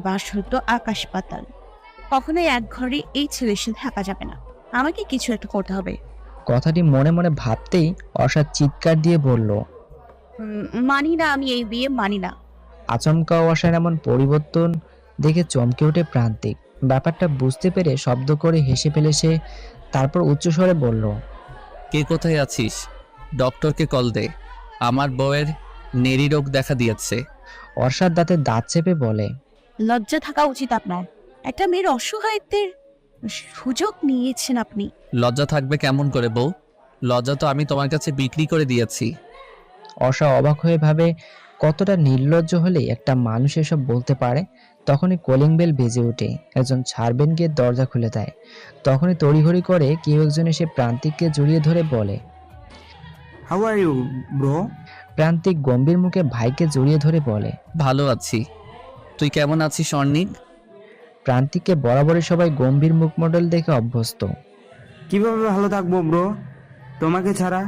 বাসর তো আকাশ পাতাল, কখনোই এক ঘরে এই ছেলের সাথে থাকা যাবে না। আমাকে কিছু একটা করতে হবে। কথাটি মনে মনে ভাবতেই অর্ষা চিৎকার দিয়ে বলল, মানি না, আমি এই বিয়ে মানি না। আচমকা অর্ষার এমন পরিবর্তন দেখে চমকে ওঠে প্রান্তিক। ব্যাপারটা বুঝতে পেরে শব্দ করে হেসে ফেলে সে। তারপর উচ্চস্বরে বলল, কে কোথায় আছিস? ডক্টরকে কল দে, আমার বউয়ের নেরি রোগ দেখা দিয়েছে। অর্ষার দাঁতে দাঁত চেপে বলে, লজ্জা থাকা উচিত আপনার। একটা মেয়ের অসহায়ত্বের সুযোগ নিয়েছেন আপনি। লজ্জা থাকবে কেমন করে বউ? লজ্জা তো আমি তোমার কাছে বিক্রি করে দিয়েছি। অর্ষা অবাক হয়ে ভাবে কতটা নির্লজ্জ হলে একটা মানুষ এসব বলতে পারে। তখনই কলিং বেল বেজে ওঠে। একজন ছাড়বেন গিয়ে দরজা খুলে দেয়। তখনই তড়িঘড়ি করে কেউ একজন এসে প্রান্তিককে জড়িয়ে ধরে বলে, হাউ আর ইউ ব্রো? প্রান্তিক গম্ভীর মুখে ভাইকে জড়িয়ে ধরে বলে, ভালো আছি, তুই কেমন আছিস অর্ণিক? প্রান্তিককে বরাবরই সবাই গম্ভীর মুখমণ্ডল দেখে অভ্যস্ত। কিভাবে ভালো থাকবো ব্রো, তোমাকে ছাড়া?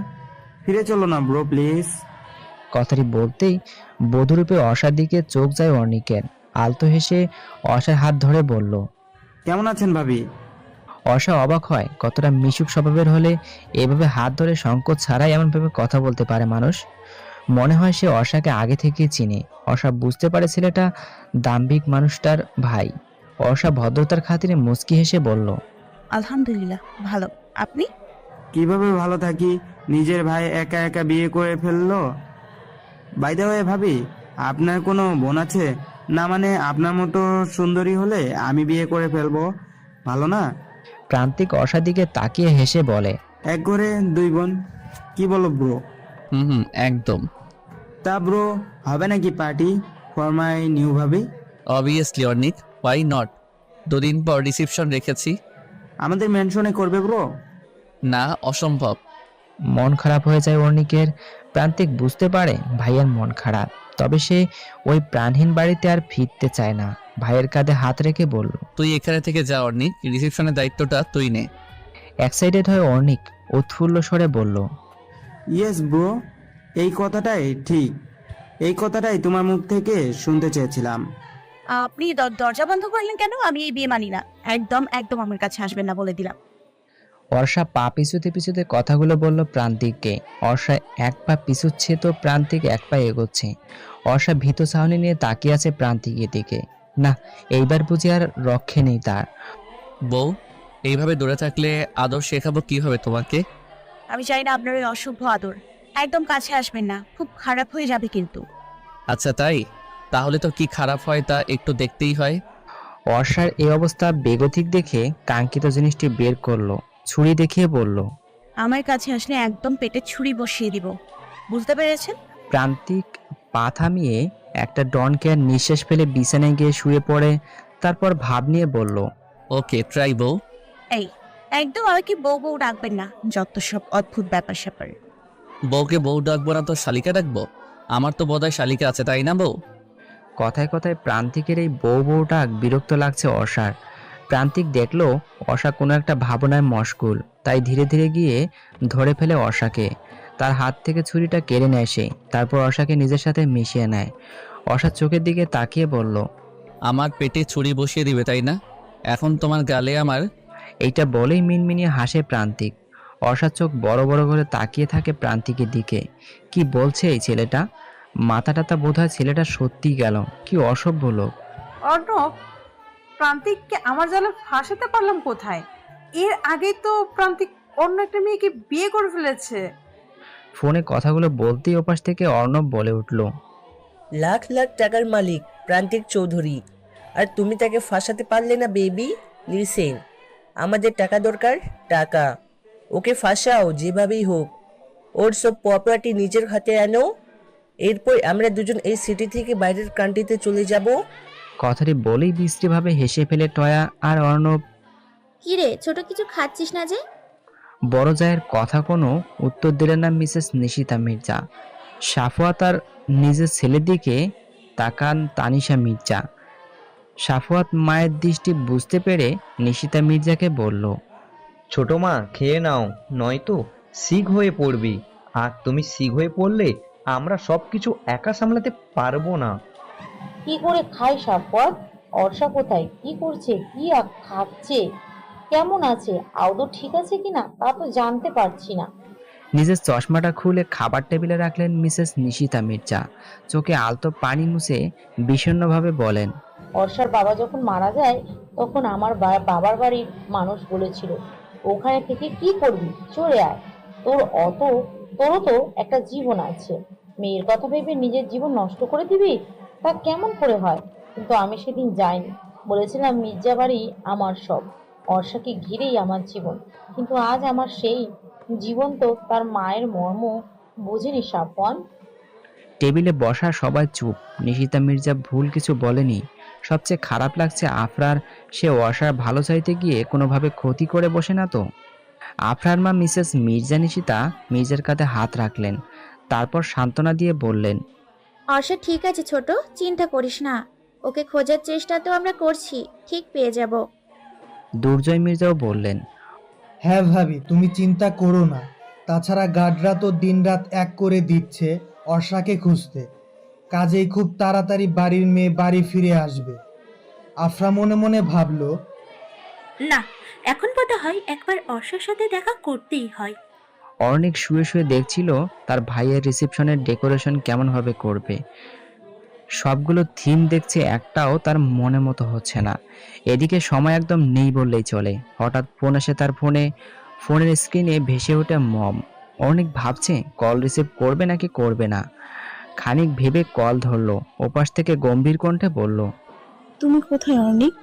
ফিরে চলো না ব্রো প্লিজ। কথাটি বলতেই বধূরূপে অর্ষার দিকে চোখ যায় অর্ণিকের। আলতো হেসে অর্ষার হাত ধরে বলল, কেমন আছেন ভাবি? অর্ষা অবাক হয়, কতটা মিশুক স্বভাবের হলে এভাবে হাত ধরে সংকোচ ছাড়াই এমনভাবে কথা বলতে পারে মানুষ। মনে হয় সে অর্ষাকে আগে থেকেই চিনে। অর্ষা বুঝতে পারে ছেলেটা দাম্ভিক মানুষটার ভাই। অর্ষা ভদ্রতার খাতিরে মুচকি হেসে বলল, আলহামদুলিল্লাহ ভালো। আপনি? কিভাবে ভালো থাকি, নিজের ভাই একা একা বিয়ে করে ফেললো। বাই দ্য ওয়ে ভাবি, আপনার কোনো বোন আছে? না মানে আপনার মতো সুন্দরী হলে আমি বিয়ে করে ফেলবো, ভালো না? প্রান্তিক অর্ষার দিকে তাকিয়ে হেসে বলে, এক ঘরে দুই বোন, কি বলো ব্রো? হুম, একদম। তা ব্রো, হবে নাকি party for my new bhabhi? Obviously Arnik, why not? 2 দিন পর রিসেপশন রেখেছি। আমাদের মেনশনে করবে ব্রো? না, অসম্ভব। মন খারাপ হয়ে যায় অর্ণিকের। প্রান্তিক বুঝতে পারে ভাইয়ের মন খারাপ, তবে সে ওই প্রাণহীন বাড়িতে আর ফিরতে চায় না। ভাইয়ের কাঁধে হাত রেখে বলল, তুই এখানে থেকে যা অর্ণিক, রিসেপশনের দায়িত্বটা তুই নে। এক্সাইটেড হয়ে অর্ণিক উৎফুল্ল স্বরে বলল, ইয়েস ব্রো, এই কথাটাই ঠিক, এই কথাটাই তোমার মুখ থেকে শুনতে চেয়েছিলাম। আপনি দরজা বন্ধ করলেন কেন? আমি এই বিয়ে মানি না। একদম একদম আমার কাছে আসবেন না বলে দিলাম। অর্ষা পা পিছুতে পিছুতে কথাগুলো বলল প্রান্তিককে। অর্ষা এক পা পিছুচ্ছে তো প্রান্তিক এক পা এগোচ্ছে। অর্ষা ভীত চাহনি নিয়ে তাকিয়ে আছে প্রান্তিকের দিকে। না, এইবার বুঝি আর রক্ষে নেই তার। বউ, এইভাবে দৌড়ে থাকলে আদর শেখাবো কিভাবে তোমাকে? আমি চাই না আপনার ওই অসভ্য আদর। একদম কাছে আসবেন না, খুব খারাপ হয়ে যাবে কিন্তু। আচ্ছা তাই? তাহলে তো কি খারাপ হয় তা একটু দেখতেই হয়। অর্ষার এই অবস্থা বেগতিক দেখে কাঙ্ক্ষিত জিনিসটি বের করলো, ছুরি দেখিয়ে বলল, আমার কাছে আসলে একদম পেটে ছুরি বসিয়ে দিব। বুঝতে পেরেছেন? প্রান্তিক পা থামিয়ে একটা ডন কেয়ার নিঃশ্বাস ফেলে বিছানায় গিয়ে শুয়ে পড়ে। তারপর ভাব নিয়ে বলল, ওকে, ট্রাই বউ। এই একদম আমাকে বউ বউ ডাকবেন না, যত সব অদ্ভুত ব্যাপার স্যাপার। বউকে বউ ডাকবো না তো শালিকা ডাকবো? আমার তো বোধহয় শালিকা আছে, তাই না বউ? কথায় কথায় প্রান্তিকের এই বউ বউ ডাক বিরক্ত লাগছে অর্ষার। প্রান্তিক দেখলো অর্ষা কোনো একটা ভাবনায় মশগুল, তাই ধীরে ধীরে গিয়ে ধরে ফেলে অর্ষাকে। তার হাত থেকে ছুরিটা কেড়ে নেয় সে। তারপর অর্ষাকে নিজের সাথে মিশিয়ে নেয়। অর্ষার চোখের দিকে তাকিয়ে বলল, আমার পেটে ছুরি বসিয়ে দিবে তাই না? এখন তোমার গালে আমার। এইটা বলেই মিনমিনিয়ে হাসে প্রান্তিক। অর্ষার চোখ বড় বড় করে তাকিয়ে থাকে প্রান্তিকের দিকে। কি বলছে এই ছেলেটা? মাথা টাতা বোধ হয় ছেলেটা সত্যি গেল। কি অসভ্য লোক। অর্ণব, প্রান্তিককে আমার জালে ফাঁসাতে পারলাম কোথায়? এর আগেই তো প্রান্তিক অন্য একটা মেয়েকে বিয়ে করে ফেলেছে। ফোনে কথাগুলো বলতেই ওপাশ থেকে অর্ণব বলে উঠল, লাখ লাখ টাকার মালিক প্রান্তিক চৌধুরী, আর তুমি তাকে ফাঁসাতে পারলে না বেবি। লিসেন, আমাদের টাকা দরকার, টাকা। ওকে ফাঁসাও যেভাবেই হোক, ওর সব প্রপার্টি নিজের হাতে আনো, এরপর আমরা দুজন এই সিটি থেকে বাইরের কান্ট্রিতে চলে যাব। কথাটি বলেই বিশ্রীভাবে হেসে ফেলে টয়া আর অর্ণব। কি রে ছোট, কিছু খাচ্ছিস না যে? বড় জায়ের কথা কোনো উত্তর দিলেন না মিসেস নিশিতা মির্জা। সাফওয়াত আর নিজের ছেলের দিকে তাকান তানিশা মির্জা। সাফওয়াত মায়ের দৃষ্টি বুঝতে পেরে নিশিতা মির্জাকে বলল, ছোট মা খেয়ে নাও, নয়তো সিক হয়ে পড়বি। আর তুমি সিক হয়ে পড়লে আমরা সব কিছু একা সামলাতে পারবো না। কি করে খায় সাফওয়াত? অর্ষা কোথায়, কি করছে, কি খাচ্ছে, কেমন আছে, আদৌ ঠিক আছে কিনা তা তো জানতে পারছি না। নিজের চশমাটা খুলে খাবার টেবিলে রাখলেন মিসেস নিশিতা মির্জা। চোখে আলতো পানি মুছে বিষণ্ণভাবে বলেন, অর্ষার বাবা যখন মারা যায় তখন আমার বাবার বাড়ির মানুষ বলেছিল, ওখানে থেকে কি করবি, চলে আয়, তোরও তো একটা জীবন আছে, মেয়ের কথা ভেবে নিজের জীবন নষ্ট করে দিবি, তা কেমন করে হয়? কিন্তু আমি সেদিন যাইনি, বলেছিলাম মির্জা বাড়ি আমার সব, অর্ষাকে ঘিরেই আমার জীবন। কিন্তু আজ আমার সেই জীবন তো তার মায়ের মর্ম বোঝেনি সাফওয়ান। টেবিলে বসা সবাই চুপ। নিশিতা মির্জা ভুল কিছু বলেনি। সবচেয়ে খারাপ লাগছে আফরার, সে অর্ষার ভালো চাইতে গিয়ে কোনোভাবে ক্ষতি করে বসে না তো। আফরার মা মিসেস মির্জা নিশিতা মির্জার কাঁধে হাত রাখলেন, তারপর সান্ত্বনা দিয়ে বললেন, অর্ষা ঠিক আছে ছোট, চিন্তা করিস না, ওকে খোঁজার চেষ্টা তো আমরা করছি, ঠিক পেয়ে যাব। দুর্জয় মির্জাও বললেন, হ্যাঁ ভাবি, তুমি চিন্তা করো না। তাছাড়া গার্ডরা তো দিনরাত এক করে দিচ্ছে অর্ষাকে খুঁজতে, কাজেই খুব তাড়াতাড়ি বাড়ির মেয়ে বাড়ি ফিরে আসবে। আফরা মনে মনে ভাবলো, না, এখন বোধ হয় একবার অর্ষার সাথে দেখা করতেই হয়। অর্ণিক শুয়ে শুয়ে দেখছিল তার ভাইয়ের রিসেপশনের ডেকোরেশন কেমনভাবে করবে। সবগুলো থিম দেখছে, একটাও তার মনে মতো হচ্ছে না। এদিকে সময় একদম নেই বললেই চলে। হঠাৎ ফোন আসে তার ফোনে। ফোনের স্ক্রিনে ভেসে ওঠে মম। অর্ণিক ভাবছে কল রিসিভ করবে নাকি করবে না। খানিক ভেবে কল ধরলো। ওপাশ থেকে গম্ভীর কণ্ঠে বলল, তুমি কোথায় অর্ণিক?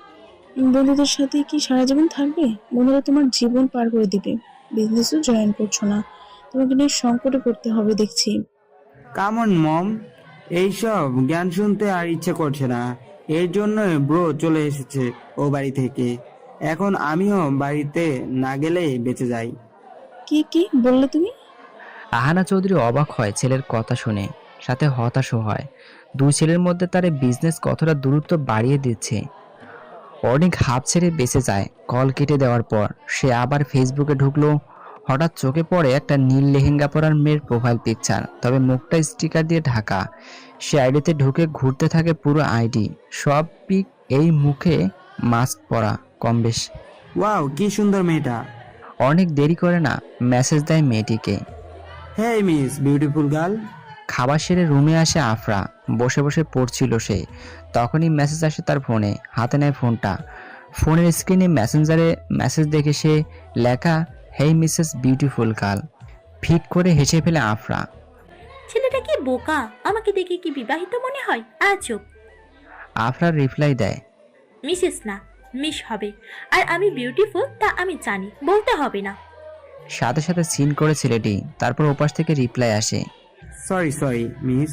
বন্ধুদের সাথে কি সারা জীবন থাকবে? বন্ধুরা তোমার জীবন পার করে দিবে। বিজনেসও জয়েন করছো না, তোমাকে নিয়ে সংকটে পড়তে হবে দেখছি। কামন মম, এইসব জ্ঞান শুনতে আর ইচ্ছে করছে না। এর জন্যই ব্রো চলে এসেছে ও বাড়ি থেকে। এখন আমিও বাড়িতে না গেলেই বেঁচে যাই। কি বললে তুমি? আহানা চৌধুরী অবাক হয় ছেলের কথা শুনে, সাথে হতাশও হয়। দুই ছেলের মধ্যে তার বিজনেস কতটা দূরত্ব বাড়িয়ে দিচ্ছে। অনেক হাফ ছেড়ে বেঁচে যায়। কল কেটে দেওয়ার পর সে আবার ফেসবুকে ঢুকলো। হঠাৎ চোখে পড়ে একটা নীল লেহেঙ্গা পরার মেয়ের প্রোফাইল পিকচার, তবে মুখটা স্টিকার দিয়ে ঢাকা। সে আইডিতে ঢুকে ঘুরতে থাকে পুরো আইডি, সব পিক এই মুখে মাস্ক পরা কম বেশ। ওয়াও, কি সুন্দর মেয়েটা। অনেক দেরি করে না, মেসেজ দেয় মেয়েটিকে, হে মিস বিউটিফুল গার্ল। খাবার সেরে রুমে আসে আফরা। বসে বসে পড়ছিল সে, তখনই মেসেজ আসে তার ফোনে। হাতে নেয় ফোনটা। ফোনের স্ক্রিনে মেসেঞ্জারে মেসেজ দেখে সে লেখা, হেই মিসেস বিউটিফুল গার্ল। ফিট করে হেসে ফেলে আফরা। ছেলেটা কি বোকা, আমাকে দেখে কি বিবাহিত মনে হয়? আজব। আফরা রিপ্লাই দেয়, মিসেস না, মিস হবে। আর আমি বিউটিফুল তা আমি জানি, বলতে হবে না। সাথে সাথে সিন করে ছেলেটি। তারপর ওপাশ থেকে রিপ্লাই আসে, sorry miss.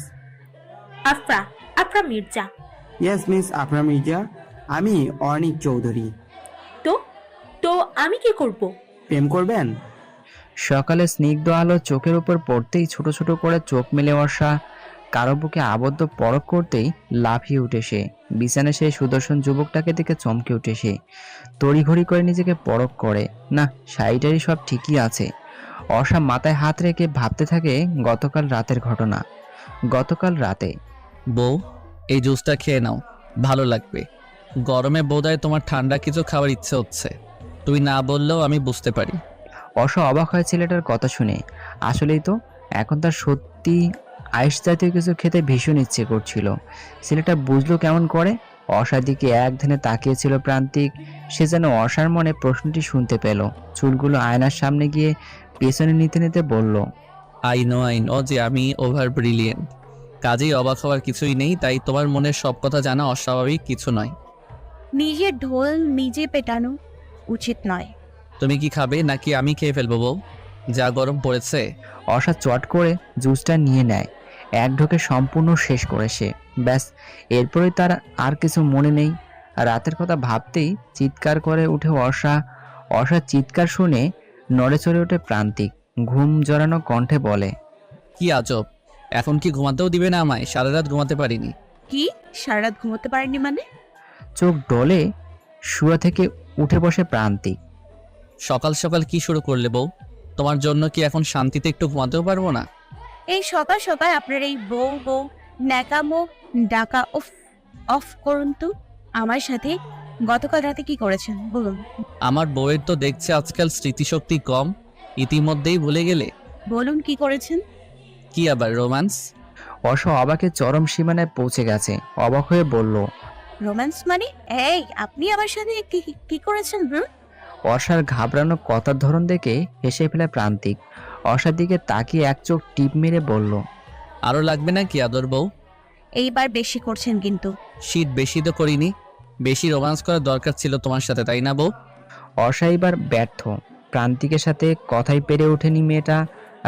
Afra Mirza. Yes miss Afra Mirza, আমি অর্ণিক চৌধুরী। তো আমি কি করব? প্রেম করবেন? সকালে স্নিগ্ধ আলো চোখের উপর পড়তেই ছোট ছোট করে চোখ মেলে বর্ষা। কারো বুকে আবদ্ধ পরক করতেই লাফিয়ে উঠে সে। বিছানায় সেই সুদর্শন যুবকটাকে দেখে চমকে উঠে সে। তড়িঘড়ি করে নিজেকে পরক করে, না শাড়িটারি সব ঠিকই আছে। অর্ষা মাথায় হাত রেখে ভাবতে থাকে গতকাল রাতের ঘটনা। গতকাল রাতে, বউ, এই জুসটা খেয়ে নাও, ভালো লাগবে। গরমে বোধহয় তোমার ঠান্ডা কিছু খাওয়ার ইচ্ছে হচ্ছে, তুই না বললেও আমি বুঝতে পারি। অর্ষা অবাক হয় ছেলেটার কথা শুনে। আসলেই তো এখন তার সত্যি আইস জাতীয় কিছু খেতে ভীষণ ইচ্ছে করছিল। ছেলেটা বুঝলো কেমন করে। অর্ষার দিকে এক ধ্যানে তাকিয়েছিল প্রান্তিক। সে যেন অর্ষার মনে প্রশ্নটি শুনতে পেল। চুলগুলো আয়নার সামনে গিয়ে পেছনে নিতে নিতে বলল, আই নো যে আমি ওভার ব্রিলিয়েন্ট, কাজেই অবাক হওয়ার কিছুই নেই, তাই তোমার মনের সব কথা জানা অস্বাভাবিক কিছু নয়। নিজের ঢোল নিজে পেটানো উচিত নয়। তুমি কি খাবে নাকি আমি খেয়ে ফেলবো বউ? যা গরম পড়েছে। অর্ষা চট করে জুসটা নিয়ে নেয়, এক ঢোকে সম্পূর্ণ শেষ করে সে। ব্যাস, এরপরে তার আর কিছু মনে নেই। রাতের কথা ভাবতেই চিৎকার করে উঠে অর্ষা। অর্ষার চিৎকার শুনে নড়ে চড়ে ওঠে প্রান্তিক, ঘুম জড়ানো কণ্ঠে বলে, কি আজব, এখন কি ঘুমাতেও দিবে না আমায়? সারা রাত ঘুমাতে পারিনি। কি সারা রাত ঘুমোতে পারেননি মানে? চোখ ডলে শুয়ে থেকে উঠে বসে প্রান্তিক। সকাল সকাল কি শুরু করলে বউ? তোমার জন্য কি এখন শান্তিতে একটু ঘুমাতেও পারবো না? এই সকাল সকাল আপনার এই বউ বউ ন্যাকামো ডাকা অফ করুন তো। আমার সাথে গতকাল রাতে কি করেছেন বলুন? আমার বউয়ের তো দেখছে আজকাল স্মৃতিশক্তি কম, ইতিমধ্যেই ভুলে গেলে? বলুন কি করেছেন? কি আবার রোম্যান্স? অর্ষা অবাকে চরম সীমানায় পৌঁছে গেছে, অবাক হয়ে বলল, রোম্যান্স মানে? এই আপনি আমার সাথে কি করেছেন? অর্ষার ঘাবড়ানো কথার ধরন দেখে হেসে ফেলে প্রান্তিক। অর্ষার দিকে তাকিয়ে এক চোখ টিপ মেরে বলল, আরো লাগবে না কি আদর বউ? এইবার বেশি করছেন কিন্তু। শীত বেশি তো করিনি, বেশি রোম্যান্স করার দরকার ছিল তোমার সাথে, তাই না বউ? অর্ষা এবার ব্যর্থ। প্রান্তিকের সাথে কথাই পেরে ওঠেনি মেয়েটা।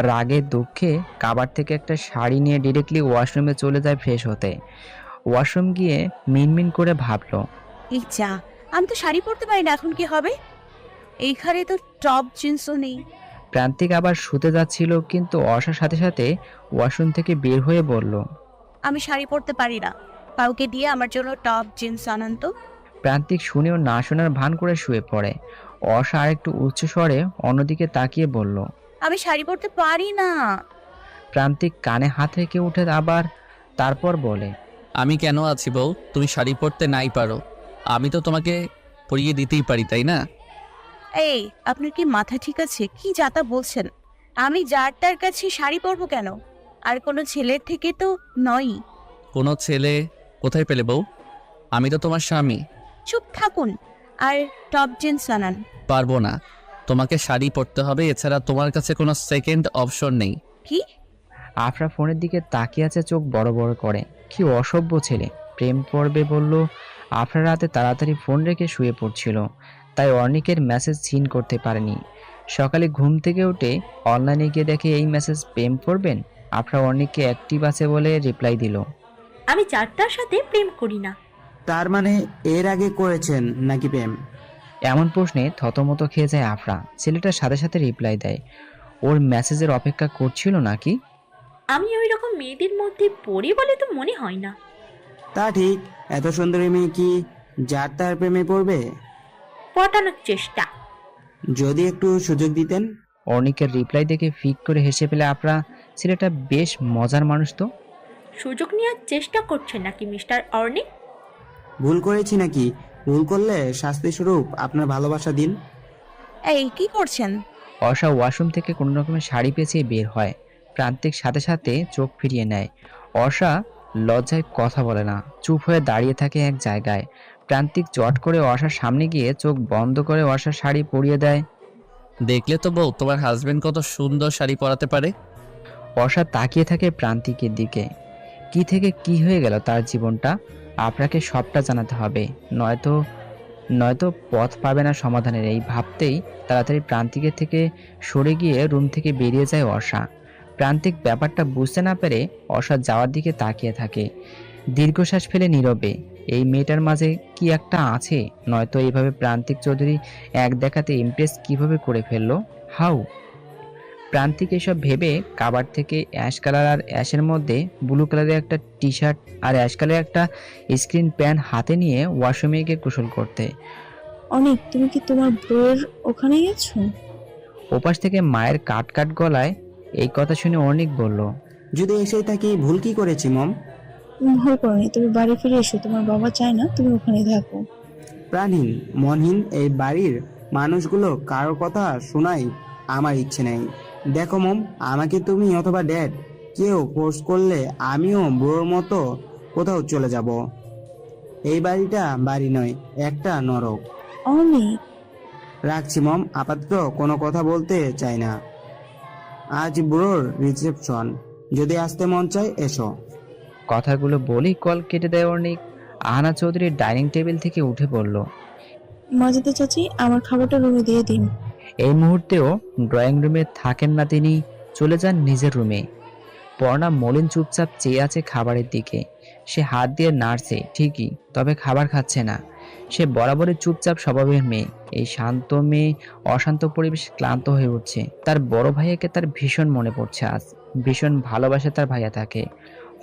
রাগে দুঃখে কাবার থেকে একটা শাড়ি নিয়ে ডিরেক্টলি ওয়াশরুমে চলে যায় ফ্রেশ হতে। ওয়াশরুম গিয়ে মিনমিন করে ভাবলো, এই যা, আমি তো শাড়ি পরতে পারি না, এখন কি হবে? এইখানে তো টপ জিন্সও নেই। প্রান্তিক আবার শুতে যাচ্ছিল, কিন্তু অর্ষার সাথে সাথে ওয়াশরুম থেকে বের হয়ে বলল, আমি শাড়ি পরতে পারি না, কাউকে দিয়ে আমার জন্য টপ জিন্স আনান তো। প্রান্তিক শুনেও না শোনার ভান করে শুয়ে পড়ে। অর্ষা আরেকটু উচ্চ স্বরে অন্যদিকে তাকিয়ে বলল, আমি শাড়ি পরতে পারি না। প্রান্তিক কানে হাত রেখে উঠে আবার তারপর বলে, আমি কেন আছি বউ? তুমি শাড়ি পরতে নাই পারো, আমি তো তোমাকে পরিয়ে দিতেই পারি, তাই না? এই আপনার কি মাথা ঠিক আছে? কি যাতা বলছেন? আমি যার তার কাছে শাড়ি পরবো কেন? আর কোনো ছেলের থেকে তো নয়। কোনো ছেলে কোথায় পেলে বউ? আমি তো তোমার স্বামী। চুপ থাকুন আর টপ জিন্স আনান। পারবো না, তোমাকে শাড়ি পরতে হবে, এছাড়া তোমার কাছে কোনো সেকেন্ড অপশন নেই। কি? আফরা ফোনের দিকে তাকিয়ে আছে চোখ বড় বড় করে। কি অসভ্য ছেলে, প্রেম করবে বলল। আফরা রাতে তাড়াতাড়ি ফোন রেখে শুয়ে পড়ছিল, তাই অর্ণিকের মেসেজ সিন করতে পারেনি। সকালে ঘুম থেকে উঠে অনলাইনে গিয়ে দেখে এই মেসেজ প্রেম করবেন। আফরা অর্ণিককে অ্যাক্টিভ আছে বলে রিপ্লাই দিল, আমি চারটার সাথে প্রেম করি না। তার মানে এর আগে করেছেন নাকি প্রেম? এমন প্রশ্নে থতমত খেয়ে যায় আফরা। ছেলেটার সাথে সাথে রিপ্লাই দেয়, ওর মেসেজের অপেক্ষা করছিল নাকি? আমি ওই রকম মেয়েদের মধ্যে পড়ি বলে তো মনে হয় না। তা ঠিক, এত সুন্দরী মেয়ে কি যার তার প্রেমে পড়বে? পটানোর চেষ্টা। যদি একটু সুযোগ দিতেন। অর্ণিকের রিপ্লাই দেখে ফিক করে হেসে ফেলে আফরা। ছেলেটা বেশ মজার মানুষ তো। সুযোগ নেওয়ার চেষ্টা করছেন নাকি মিস্টার অর্ণিক? ভুল করেছি নাকি? ভুল করলে শাস্তি স্বরূপ আপনার ভালোবাসা দিন। এই কি করছেন? অর্ষা ওয়াশরুম থেকে কোনো রকমের শাড়ি পেঁচিয়ে বের হয়। প্রান্তিক সাথে সাথে চোখ ফিরিয়ে নেয়। অর্ষা লজ্জায় কথা বলে না, চুপ হয়ে দাঁড়িয়ে থাকে এক জায়গায়। প্রান্তিক চট করে অর্ষার সামনে গিয়ে চোখ বন্ধ করে অর্ষার শাড়ি পরিয়ে দেয়। দেখলে তো বউ, তোমার হাজবেন্ড কত সুন্দর শাড়ি পরাতে পারে। অর্ষা তাকিয়ে থাকে প্রান্তিকের দিকে। কি থেকে কি হয়ে গেল তার জীবনটা? আপনাকে সবটা জানাতে হবে, নয়তো পথ পাবে না সমাধানের। এই ভাবতেই তাড়াতাড়ি প্রান্তিকের থেকে সরে গিয়ে রুম থেকে বেরিয়ে যায় অর্ষা। প্রান্তিক ব্যাপারটা বুঝতে না পেরে অর্ষা যাওয়ার দিকে তাকিয়ে থাকে, দীর্ঘশ্বাস ফেলে নীরবে। এই মেয়েটার মাঝে কি একটা আছে, নয়তো এইভাবে প্রান্তিক চৌধুরী এক দেখাতে ইমপ্রেস কিভাবে করে ফেললো? হাউ। প্রান্তিক এসব ভেবে কাবার থেকে অ্যাশ কালার আর অ্যাশের মধ্যে ব্লু কালারের একটা টি শার্ট আর অ্যাশ কালারের একটা স্ক্রিন প্যান্ট হাতে নিয়ে ওয়াশরুমে গিয়ে গোসল করতে। অনেক, তুমি কি তোমার বউয়ের ওখানে গেছো? ওপাশ থেকে মায়ের কাট কাট গলায় এই কথা শুনে অনেক বলল, যদি এসেই থাকি ভুল কি করেছি মম? ভুল করনি, তুমি বাড়ি ফিরে এসো, তোমার বাবা চায় না তুমি ওখানে থাকো। প্রাণহীন মনহীন এই বাড়ির মানুষগুলো কারোর কথা শোনাই আমার ইচ্ছে নেই। দেখো মম, আমাকে তুমি অথবা ড্যাড কেউ ফোর্স করলে আমিও বউর মতো কোথাও চলে যাব। এই বাড়িটা বাড়ি নয়, একটা নরক। অনেক। রাখছি মম, আপাতত কোনো কথা বলতে চাই না। আজ ব্রোর রিসেপশন, যদি আসতে মন চায় এসো। কথাগুলো বলেই কল কেটে দেয় অর্ণিক। আহানা চৌধুরী ডাইনিং টেবিল থেকে উঠে পড়ল। মজাদা চাচি, আমার খাবারটা রুমে দিয়ে দিন। এই মুহূর্তেও ড্রয়িং রুমে থাকেন না তিনি, চলে যান নিজের রুমে। পর্ণা মলিন চুপচাপ চেয়ে আছে খাবারের দিকে। সে হাত দিয়ে নাড়ছে ঠিকই, তবে খাবার খাচ্ছে না। সে বরাবরই চুপচাপ স্বভাবের মেয়ে। এই শান্ত মেয়ে অশান্ত পরিবেশ ক্লান্ত হয়ে উঠছে। তার বড় ভাইয়াকে তার ভীষণ মনে পড়ছে আজ। ভীষণ ভালোবাসে তার ভাইয়া তাকে।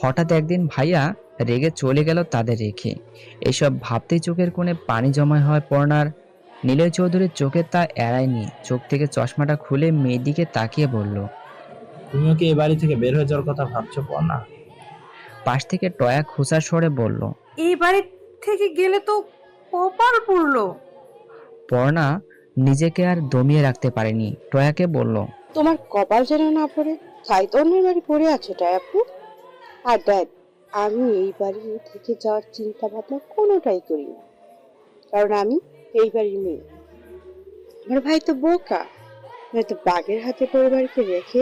হঠাৎ একদিন ভাইয়া রেগে চলে গেল তাদের রেখে। এসব ভাবতেই চোখের কোণে পানি জমা হয় পর্ণার। নিলয় চৌধুরীর চোখে তা এড়ায়নি। চোখ থেকে চশমাটা খুলে মেয়ের দিকে তাকিয়ে বলল, তুমিও কি এই বাড়ি থেকে বের হয়ে যাওয়ার কথা ভাবছো পর্ণা? পাশ থেকে টয়া খোঁচার স্বরে বলল। এই বাড়ি থেকে গেলে তো কপাল পুড়লো। পর্ণা নিজেকে আর দমিয়ে রাখতে পারেনি, টয়াকে বলল, তোমার কপাল যেন না পড়ে, তাই তো অন্যের বাড়ি পড়ে আছে আপু। আর দেখ, আমি এই বাড়ি থেকে যাওয়ার চিন্তা ভাবনা কোনোটাই করি না, কারণ আমি এই বাড়ির মেয়ে। আমার ভাই তো বোকা, নয়তো বাঘের হাতে পরিবারকে রেখে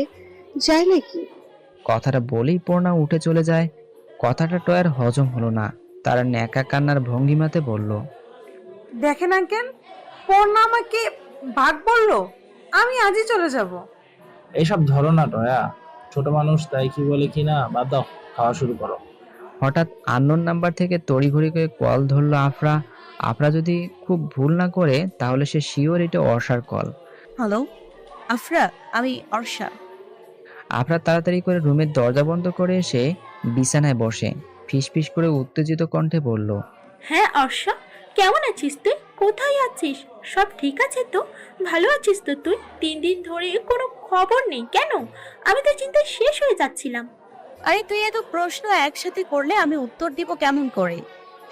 যায় নাকি। কথাটা বলেই পর্ণা উঠে চলে যায়। কথাটা টয়ার হজম হলো না। তার ন্যাকা কান্নার ভঙ্গিমাতে বলল, দেখেন আঙ্কেল, পর্ণা আমাকে ভাগ বললো, আমি আজই চলে যাব। এইসব ধরো না টয়া, ছোট মানুষ তাই কি বলে কি না, বাদ দাও, খাওয়া শুরু করো। হঠাৎ আননোন নাম্বার থেকে তড়িঘড়ি করে কল ধরলো আফরা। আফরা যদি খুব ভুল না করে তাহলে সে শিওর এটা অর্ষার কল। হ্যালো আফরা, আমি অর্ষা। আফরা তাড়াতাড়ি করে রুমের দরজা বন্ধ করে এসে বিছানায় বসে ফিসফিস করে উত্তেজিত কণ্ঠে বলল, হ্যাঁ অর্ষা, কেমন আছিস তুই? কোথায় আছিস? সব ঠিক আছে তো? ভালো আছিস তো তুই? 3 দিন ধরে কোনো খবর নেই কেন? আমি তো চিন্তায় শেষ হয়ে যাচ্ছিলাম। আরে তুই এত প্রশ্ন একসাথে করলে আমি উত্তর দিব কেমন করে?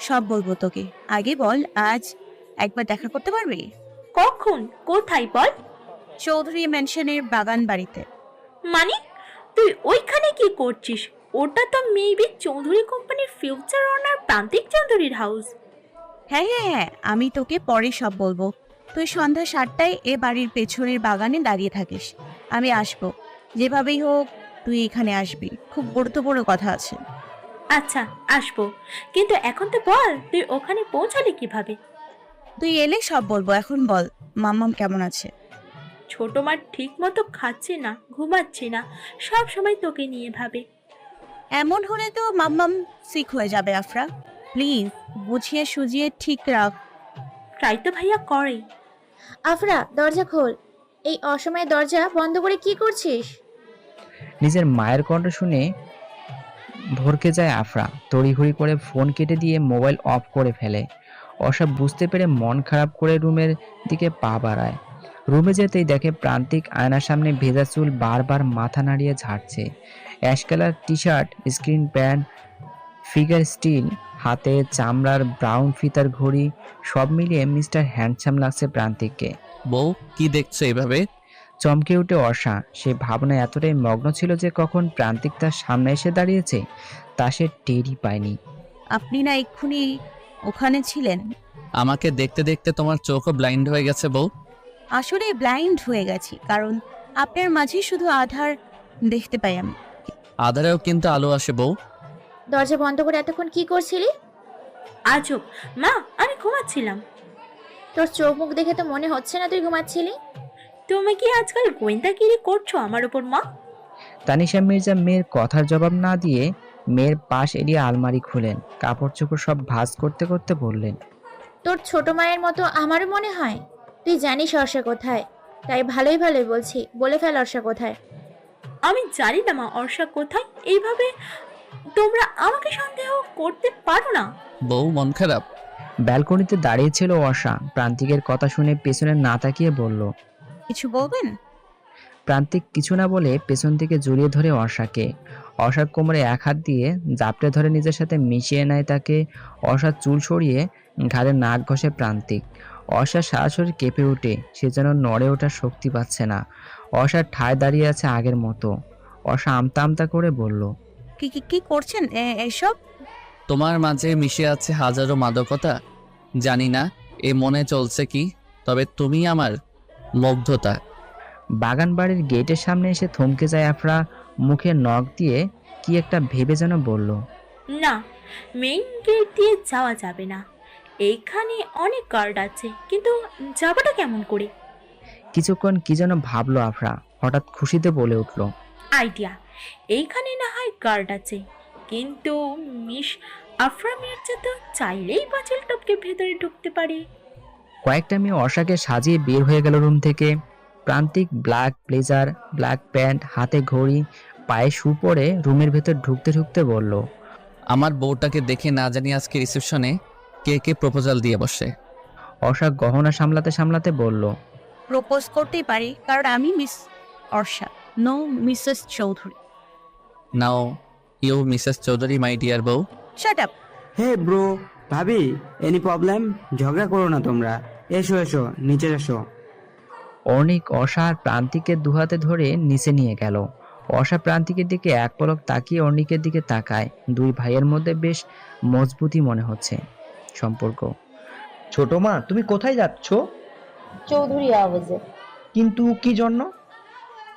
সব বলবো তোকে, আগে বল আজ একবার দেখা করতে পারবি? কখন? কোথায় বল? চৌধুরী ম্যানশনের বাগান বাড়িতে। মানে তুই ওইখানে কি করছিস? ওটা তো মেবি চৌধুরী কোম্পানির ফিউচার ওনার প্রান্তিক চৌধুরীর হাউস। হ্যাঁ হ্যাঁ হ্যাঁ, আমি তোকে পরে সব বলবো। তুই সন্ধ্যা 7টায় এ বাড়ির পেছনের বাগানে দাঁড়িয়ে থাকিস, আমি আসবো। যেভাবেই হোক তুই এখানে আসবি, খুব গুরুত্বপূর্ণ কথা আছে। আচ্ছা আসবো, কিন্তু এখন তো বল তুই ওখানে পৌঁছালি কিভাবে? তুই এলে সব বলবো, এখন বল মাম্মাম কেমন আছে? ছোট মা ঠিক মতো খাচ্ছে না, ঘুমাচ্ছে না, সব সময় তোকে নিয়ে ভাবে। এমন হলে তো মাম্মাম সিক হয়ে যাবে আফরা, প্লিজ বুঝিয়ে সুজিয়ে ঠিক রাখ। ট্রাই তো ভাইয়া করে। আফরা দরজা খোল। এই অসময়ে দরজা বন্ধ করে কি করছিস? নিজের মায়ের কণ্ঠ শুনে ভরকে যায় আফরা। তড়িঘড়ি করে ফোন কেটে দিয়ে মোবাইল অফ করে ফেলে। অসব বুঝতে পেরে মন খারাপ করে রুমের দিকে পা বাড়ায়। রুমে যেতেই দেখে প্রান্তিক আয়নার সামনে ভেজা চুল বারবার মাথা নাড়িয়ে ঝাড়ছে। Ash colour T shirt, screen pant, figure still, হাতে চামড়ার ব্রাউন ফিতার ঘড়ি, সব মিলিয়ে মিস্টার হ্যান্ডসাম লাগছে প্রান্তিককে। বউ, কি দেখছো এভাবে? চমকে উঠে অর্ষা। সে ভাবনায় এতটাই মগ্ন ছিল যে কখন প্রান্তিক তার সামনে এসে দাঁড়িয়েছে তা সে টেরই পায়নি। আপনি না এক্ষুনি ওখানে ছিলেন? আমাকে দেখতে দেখতে তোমার চোখও ব্লাইন্ড হয়ে গেছে বউ। আসলে ব্লাইন্ড হয়ে গেছি, কারণ আপনার মাঝে শুধু আধার দেখতে পাই আমি। আধারেও কিন্তু আলো আসে বউ। দরজা বন্ধ করে এতক্ষণ কি করছিলি? আজব মা, আমি ঘুমাচ্ছিলাম। তোর চোখ মুখ দেখে তো মনে হচ্ছে না তুই ঘুমাচ্ছিলি। তুমি কি আজকাল গোয়েন্দাগিরি করছো আমার উপর মা? তানিশা মির্জা মেয়ের কথার জবাব না দিয়ে মেয়ের পাশ এড়িয়ে আলমারি খুলেন। কাপড় চোপড় সব ভাঁজ করতে করতে বললেন, তোর ছোট মায়ের মতো আমারও মনে হয়। তুই জানিস অর্ষা কোথায়, তাই ভালোই ভালোই বলছি, বলে ফেল অর্ষা কোথায়। আমি জানি না মা অর্ষা কোথায়। এইভাবে তোমরা আমাকে সন্দেহ করতে পারো না। বউ মন খারাপ? ব্যালকনিতে দাঁড়িয়েছিল অর্ষা। প্রান্তিকের কথা শুনে পেছনে না তাকিয়ে বলল, কিছু বলবেন? প্রান্তিক কিছু না বলে পেছন থেকে জড়িয়ে ধরে অর্ষাকে। অর্ষার কোমরে এক হাত দিয়ে জাপটে ধরে নিজের সাথে মিশিয়ে নেয় তাকে। অর্ষার চুল সরিয়ে ঘাড়ে নাক ঘষে প্রান্তিক। অর্ষা সারা শরীর কেঁপে উঠে, সে যেন নড়ে ওঠার শক্তি পাচ্ছে না। অর্ষার ঠায় দাঁড়িয়ে আছে আগের মতো। অর্ষা আমতা আমতা করে বলল, কি কি কি করছেন এসব? তোমার মাঝে মিশে আছে হাজারো মাদকতা। জানি না এ মনে চলছে কি, তবে তুমি আমার মুগ্ধতা। বাগান বাড়ির গেটের সামনে এসে থমকে যায় আফরা। মুখে নখ দিয়ে কি একটা ভেবে যেন বলল। না, মেইন গেট দিয়ে যাওয়া যাবে না। এইখানে অনেক গার্ড আছে, কিন্তু যাবাটা কেমন করে? কিছুক্ষণ কি যেন ভাবলো আফরা, হঠাৎ খুশিতে বলে উঠল। আইডিয়া! এইখানে না হয় গার্ড আছে, কিন্তু মিস আফরা মির্জা তো চাইলেই পাঁচিল টপকে ভেতরে ঢুকতে পারে। কয়েকটা মেয়ে অর্ষাকে সাজিয়ে বের হয়ে গেল রুম থেকে। প্রান্তিক ব্ল্যাক ব্লেজার, ব্ল্যাক প্যান্ট, হাতে ঘড়ি, পায়ে শু পরে রুমের ভেতর ঢুকতে ঢুকতে বলল, আমার বউটাকে দেখে না জানি আজকে রিসেপশনে কে কে প্রপোজাল দিয়ে বসে। অর্ষা গহনা সামলাতে সামলাতে বলল, প্রপোজ করতেই পারি, কারণ আমি miss Arsha, no Mrs Chowdhury. Now you Mrs Chowdhury my dear বউ। Shut up. Hey bro, bhabhi, any problem? ঝগড়া করো না তোমরা। এসো এসো, নিচে এসো। অর্ণিক অর্ষা আর প্রান্তিকের দুহাতে ধরে নিচে নিয়ে গেল। অর্ষা প্রান্তিকের দিকে এক পলক তাকিয়ে অর্ণিকের দিকে তাকায়। দুই ভাইয়ের মধ্যে বেশ মজবুতি মনে হচ্ছে সম্পর্ক। ছোট মা, তুমি কোথায় যাচ্ছ? চৌধুরী আওয়াজে। কিন্তু কি জন্য?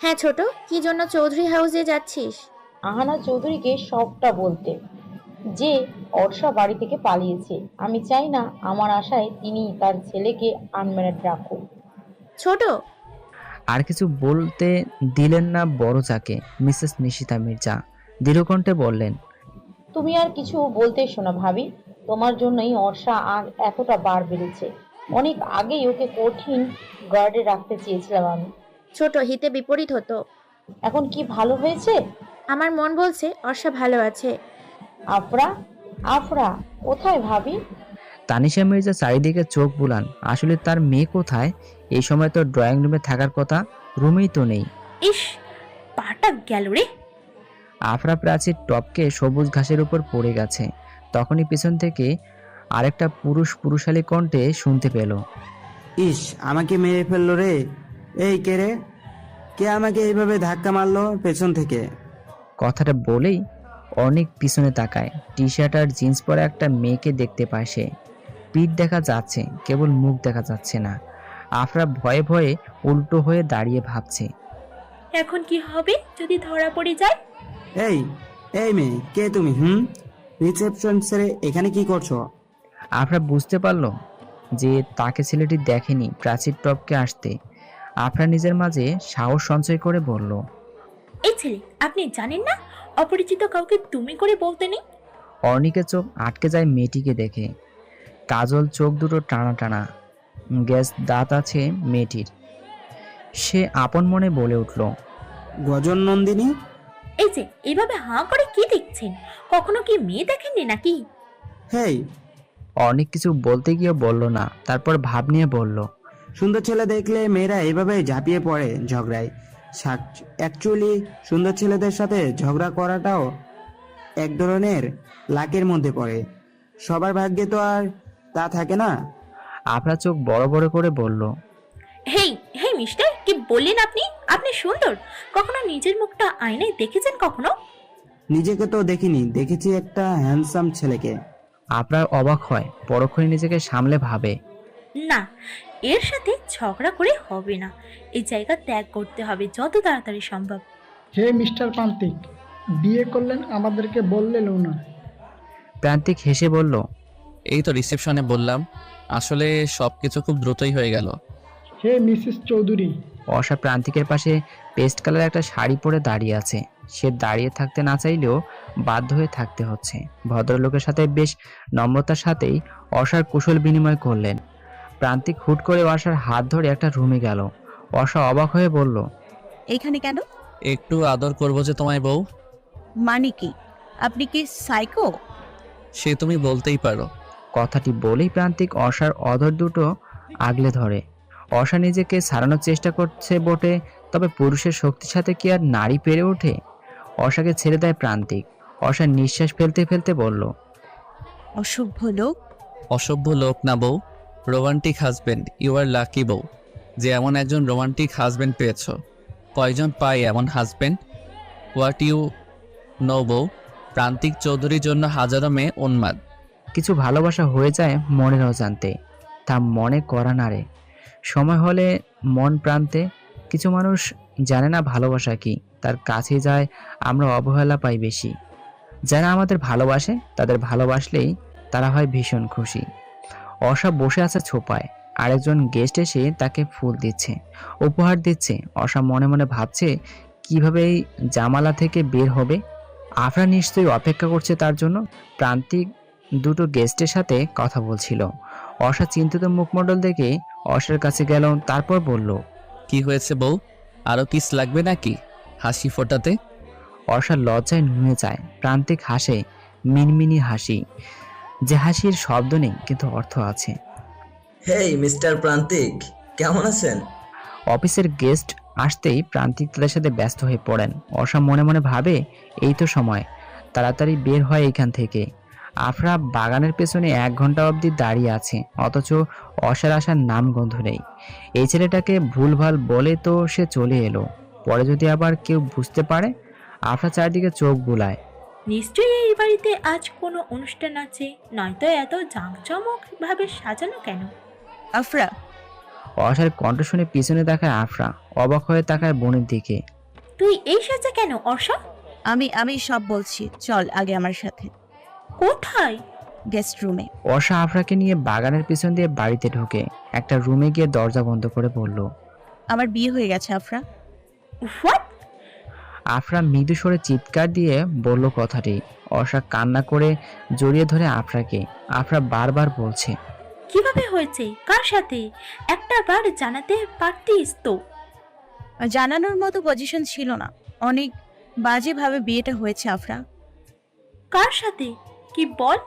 হ্যাঁ ছোট, কি জন্য চৌধুরী হাউসে যাচ্ছিস? আহানা চৌধুরীকে সবটা বলতে, যে অর্ষা বাড়ি থেকে পালিয়েছে। আমি চাই না আমার আশায় তিনি তার ছেলেকে আনম্যারিড রাখুক। ছোট, আর কিছু বলতে দিলেন না বড় যাকে মিসেস নিশিতা মির্জা দৃঢ়কণ্ঠে বললেন, তুমি আর কিছু বলতে শোনা ভাবি, তোমার জন্যই অর্ষা আর এতটা বার বেড়েছে। অনেক আগেই ওকে কঠিন গার্ডে রাখতে চেয়েছিলাম আমি। ছোট, হিতে বিপরীত হতো। এখন কি ভালো হয়েছে? আমার মন বলছে অর্ষা ভালো আছে। আফরা, আফরা কোথায় ভাবি? তানিশা মির্জা চারিদিকে চোখ বুলান। আসলে তার মেয়ে কোথায়? এই সময় তো ড্রয়িং রুমে থাকার কথা, রুমেই তো নেই। ইস, পাটা গেল রে। আফরা প্রাচীর টপকে সবুজ ঘাসের উপর পড়ে গেছে। তখনই পিছন থেকে আরেকটা পুরুষালী কণ্ঠে শুনতে পেল, ইস, আমাকে মেরে ফেললো রে। এই কে রে? কে আমাকে এইভাবে ধাক্কা মারলো পেছন থেকে? কথাটা বলেই অনেক পিছনে তাকায়। টি শার্ট আর জিন্স পরা একটা মেয়েকে দেখতে পায় সে। পিঠ দেখা যাচ্ছে, কেবল মুখ দেখা যাচ্ছে না। আফরা ভয়ে ভয়ে উল্টো হয়ে দাঁড়িয়ে ভাবছে, এখন কি হবে যদি ধরা পড়ে যায়? এই এই মেয়ে, কে তুমি? রিসেপশন ছেড়ে এখানে কি করছো? আফরা বুঝতে পারল যে তাকে ছেলেটি দেখেনি প্রাচীর টপকে আসতে। আফরা নিজের মাঝে সাহস সঞ্চয় করে বলল, এই ছেলে, আপনি জানেন না অপরিচিত কাউকে তুমি করে বলতে নেই? অর্ণিকের চোখ আটকে যায় মেয়েটিকে দেখে। কাজল চোখ দুটো টানা টানা, গ্যাস দাঁত আছে মেয়েটির। সে আপন মনে বলে উঠল, গজন নন্দিনী। এই যে এইভাবে হাঁ করে কি দেখছেন? কখনো কি মেয়ে দেখেননি নাকি? হেই, অনেক কিছু বলতে গিয়ে বলল না, তারপর ভাব নিয়ে বলল, সুন্দর ছেলে দেখলে মেয়েরা এইভাবে ঝাঁপিয়ে পড়ে ঝগড়ায়। অ্যাকচুয়ালি সুন্দর ছেলেদের সাথে ঝগড়া করাটাও এক ধরনের লাকের মধ্যে পড়ে। সবার ভাগ্যে তো আর তা থাকে না। আফরা চোখ বড় বড় করে বলল, হেই হেই মিস্টার, কি বললেন আপনি? আপনি সুন্দর? কখনো নিজের মুখটা আয়নায় দেখেছেন কখনো? নিজেকে তো দেখিনি, দেখেছি একটা হ্যান্ডসাম ছেলেকে। আফরা অবাক হয়, পরক্ষণে নিজেকে সামলে ভাবে, না, এর সাথে ঝগড়া করে হবে না। এই জায়গা ত্যাগ করতে হবে যত তাড়াতাড়ি সম্ভব। হে মিস্টার প্রান্তিক, বিয়ে করলেন আমাদেরকে বললেনও না। প্রান্তিক হেসে বলল, এই তো রিসেপশনে বললাম, আসলে সবকিছু খুব দ্রুতই হয়ে গেল। হে মিসেস চৌধুরী। অর্ষা প্রান্তিকের পাশে পেস্ট কালার একটা শাড়ি পরে দাঁড়িয়ে আছে। সে দাঁড়িয়ে থাকতে না চাইলেও বাধ্য হয়ে থাকতে হচ্ছে। ভদ্রলোকের সাথে বেশ নম্রতার সাথেই অর্ষার কুশল বিনিময় করলেন। প্রান্তিক হুট করে অর্ষার হাত ধরে একটা রুমে গেল। অর্ষা অবাক হয়ে বলল, এইখানে কেন? একটু আদর করবো যে তোমায় বউ। মানে কি? আপনি কি সাইকো? সে তুমি বলতেই পারো। কথাটি বলেই প্রান্তিক অর্ষার অধর দুটো আগলে ধরে। অর্ষা নিজেকে ছাড়ানোর চেষ্টা করছে বটে, তবে পুরুষের শক্তির সাথে কি আর নারী পেরে ওঠে? অর্ষাকে ছেড়ে দেয় প্রান্তিক। অর্ষা নিঃশ্বাস ফেলতে ফেলতে বলল, অসভ্য লোক। অসভ্য লোক না বউ, romantic husband. You are lucky বউ যে এমন একজন রোমান্টিক হাজবেন্ড পেয়েছ। কয়জন পায় এমন হাজবেন্ড? হোয়াট ইউ নো বউ, প্রান্তিক চৌধুরীর জন্য হাজারো মেয়ে উন্মাদ। কিছু ভালোবাসা হয়ে যায় মনের অজান্তে, তা মনে করা নাড়ে। সময় হলে মন প্রান্তে কিছু মানুষ জানে না ভালোবাসা কি, তার কাছে যায় আমরা অবহেলা পাই বেশি। যারা আমাদের ভালোবাসে তাদের ভালোবাসলেই তারা হয় ভীষণ খুশি। অর্ষা বসে আছে ছোপায়, আরেকজন গেস্ট এসে তাকে ফুল দিচ্ছে, উপহার দিচ্ছে। অর্ষা মনে মনে ভাবছে কিভাবে এই জামালা থেকে বের হবে। আফরা নিশ্চয়ই অপেক্ষা করছে তার জন্য। প্রান্তিক দুটো গেস্টের সাথে কথা বলছিল। অর্ষা চিন্তিত মুখমণ্ডল দেখে অর্ষার কাছে গেল, তারপর বলল, কি হয়েছে বউ? আরো কিস লাগবে নাকি হাসি ফোটাতে? অর্ষা লজ্জায় নুয়ে যায়। প্রান্তিক হাসে, মিনমিনি হাসি, যে হাসির শব্দ নেই কিন্তু অর্থ আছে। হেই মিস্টার প্রান্তিক, কেমন আছেন? অফিসের গেস্ট আসতেই প্রান্তিক তাদের সাথে ব্যস্ত হয়ে পড়েন। অর্ষা মনে মনে ভাবে, এই তো সময়, তাড়াতাড়ি বের হয় এখান থেকে। আফরা বাগানের পেছনে 1 ঘন্টা অবধি দাঁড়িয়ে আছে, অথচ অর্ষার আসার নাম গন্ধ নেই। এই ছেলেটাকে ভুলভাল বলে তো সে চলে এলো, পরে যদি আবার কেউ বুঝতে পারে। আফরা চারদিকে চোখ বুলায়। নিশ্চয়ই এই বাড়িতে আজ কোনো অনুষ্ঠান আছে, নয়তো এত জাঁকজমক ভাবে সাজানো কেন? আফরা, অর্ষার কণ্ঠ শুনে পিছনে তাকায় আফরা, অবাক হয়ে তাকায় বোনের দিকে। তুই এই সাজে কেন অর্ষা? আমি সব বলছি, চল আগে আমার সাথে। কোথায়? গেস্ট রুমে। অর্ষা আফরাকে নিয়ে বাগানের পিছন দিয়ে বাড়িতে ঢোকে। একটা রুমে গিয়ে দরজা বন্ধ করে বলল, আমার বিয়ে হয়ে গেছে আফরা। হোয়াট? আফরা মৃদু স্বরে চিৎকার দিয়ে বলল কথাটি। অর্ষা কান্না করে জড়িয়ে ধরে আফরাকে। আফরা বারবার বলছে, কিভাবে হয়েছে, কার সাথে? একটা বার জানাতে পারতিস তো। জানানোর মতো পজিশন ছিল না, অনেক বাজেভাবে বিয়েটা হয়েছে আফরা। কার সাথে? কি বল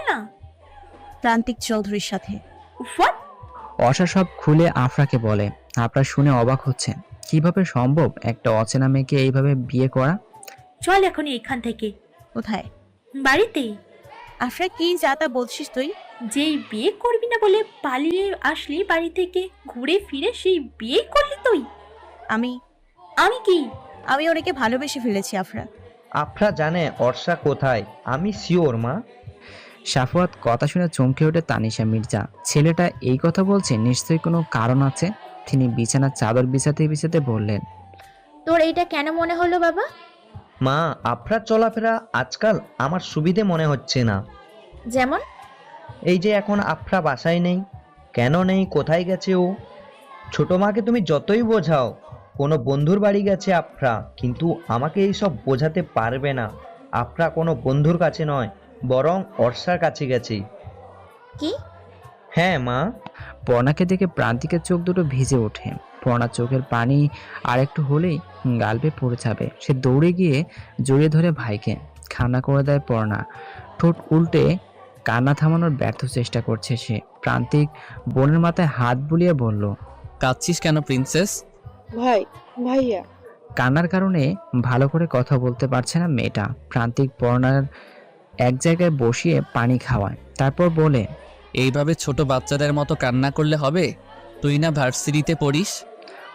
না। প্রান্তিক চৌধুরীর সাথে। হোয়াট? অর্ষা সব খুলে আফরাকে বলে। আফরা শুনে অবাক হচ্ছে, কিভাবে সম্ভব একটা অচেনা মেয়েকে এইভাবে বিয়ে করা। চল এখনই এখান থেকে। কোথায়? বাড়িতে। আফরা কি যা তা বলছিস তুই? যেই বিয়ে করবি না বলে পালিয়ে আসলি বাড়ি থেকে, ঘুরে ফিরে সেই বিয়ে করলি তুই? আমি কি? আমি ওনাকে ভালোবেসে ফেলেছি আফরা। আফরা জানে অর্ষা কোথায়, আমি শিওর মা। সাফওয়াত কথা শুনে চমকে ওঠে তানিশা মির্জা। ছেলেটা এই কথা বলছে, নিশ্চয়ই কোনো কারণ আছে। তিনি বিছানার চাদর বিছাতে বিছাতে বললেন, তোর এইটা কেন মনে হলো বাবা? মা, আফরার চলাফেরা আজকাল আমার সুবিধে মনে হচ্ছে না। যেমন? এই যে এখন আফরা বাসায় নেই, কেন নেই, কোথায় গেছে ও? ছোট মাকে তুমি যতই বোঝাও, কোনো বন্ধুর বাড়ি গেছে আফরা, কিন্তু আমাকে এইসব বোঝাতে পারবে না। আফরা কোনো বন্ধুর কাছে নয়, বরং অর্ষার কাছে গেছে। কি? হ্যাঁ মা। পর্ণাকে দেখে প্রান্তিকের চোখ দুটো ভিজে ওঠে। পর্ণার চোখের পানি আর একটু হলেই গাল বেয়ে পড়ে যাবে। সে দৌড়ে গিয়ে জড়িয়ে ধরে ভাইকে। খানা করে দেয় পর্ণা। ঠোঁট উল্টে কান্না থামানোর ব্যর্থ চেষ্টা করছে সে। প্রান্তিক বোনের মাথায় হাত বুলিয়ে বলল, কাঁদছিস কেন প্রিন্সেস? ভাইয়া। কান্নার কারণে ভালো করে কথা বলতে পারছে না মেয়েটা। প্রান্তিক পর্ণার এক জায়গায় বসিয়ে পানি খাওয়ায়, তারপর বলে, এইভাবে ছোট বাচ্চাদের মতো কান্না করলে হবে? তুই না ভার্সিটিতে পড়িস?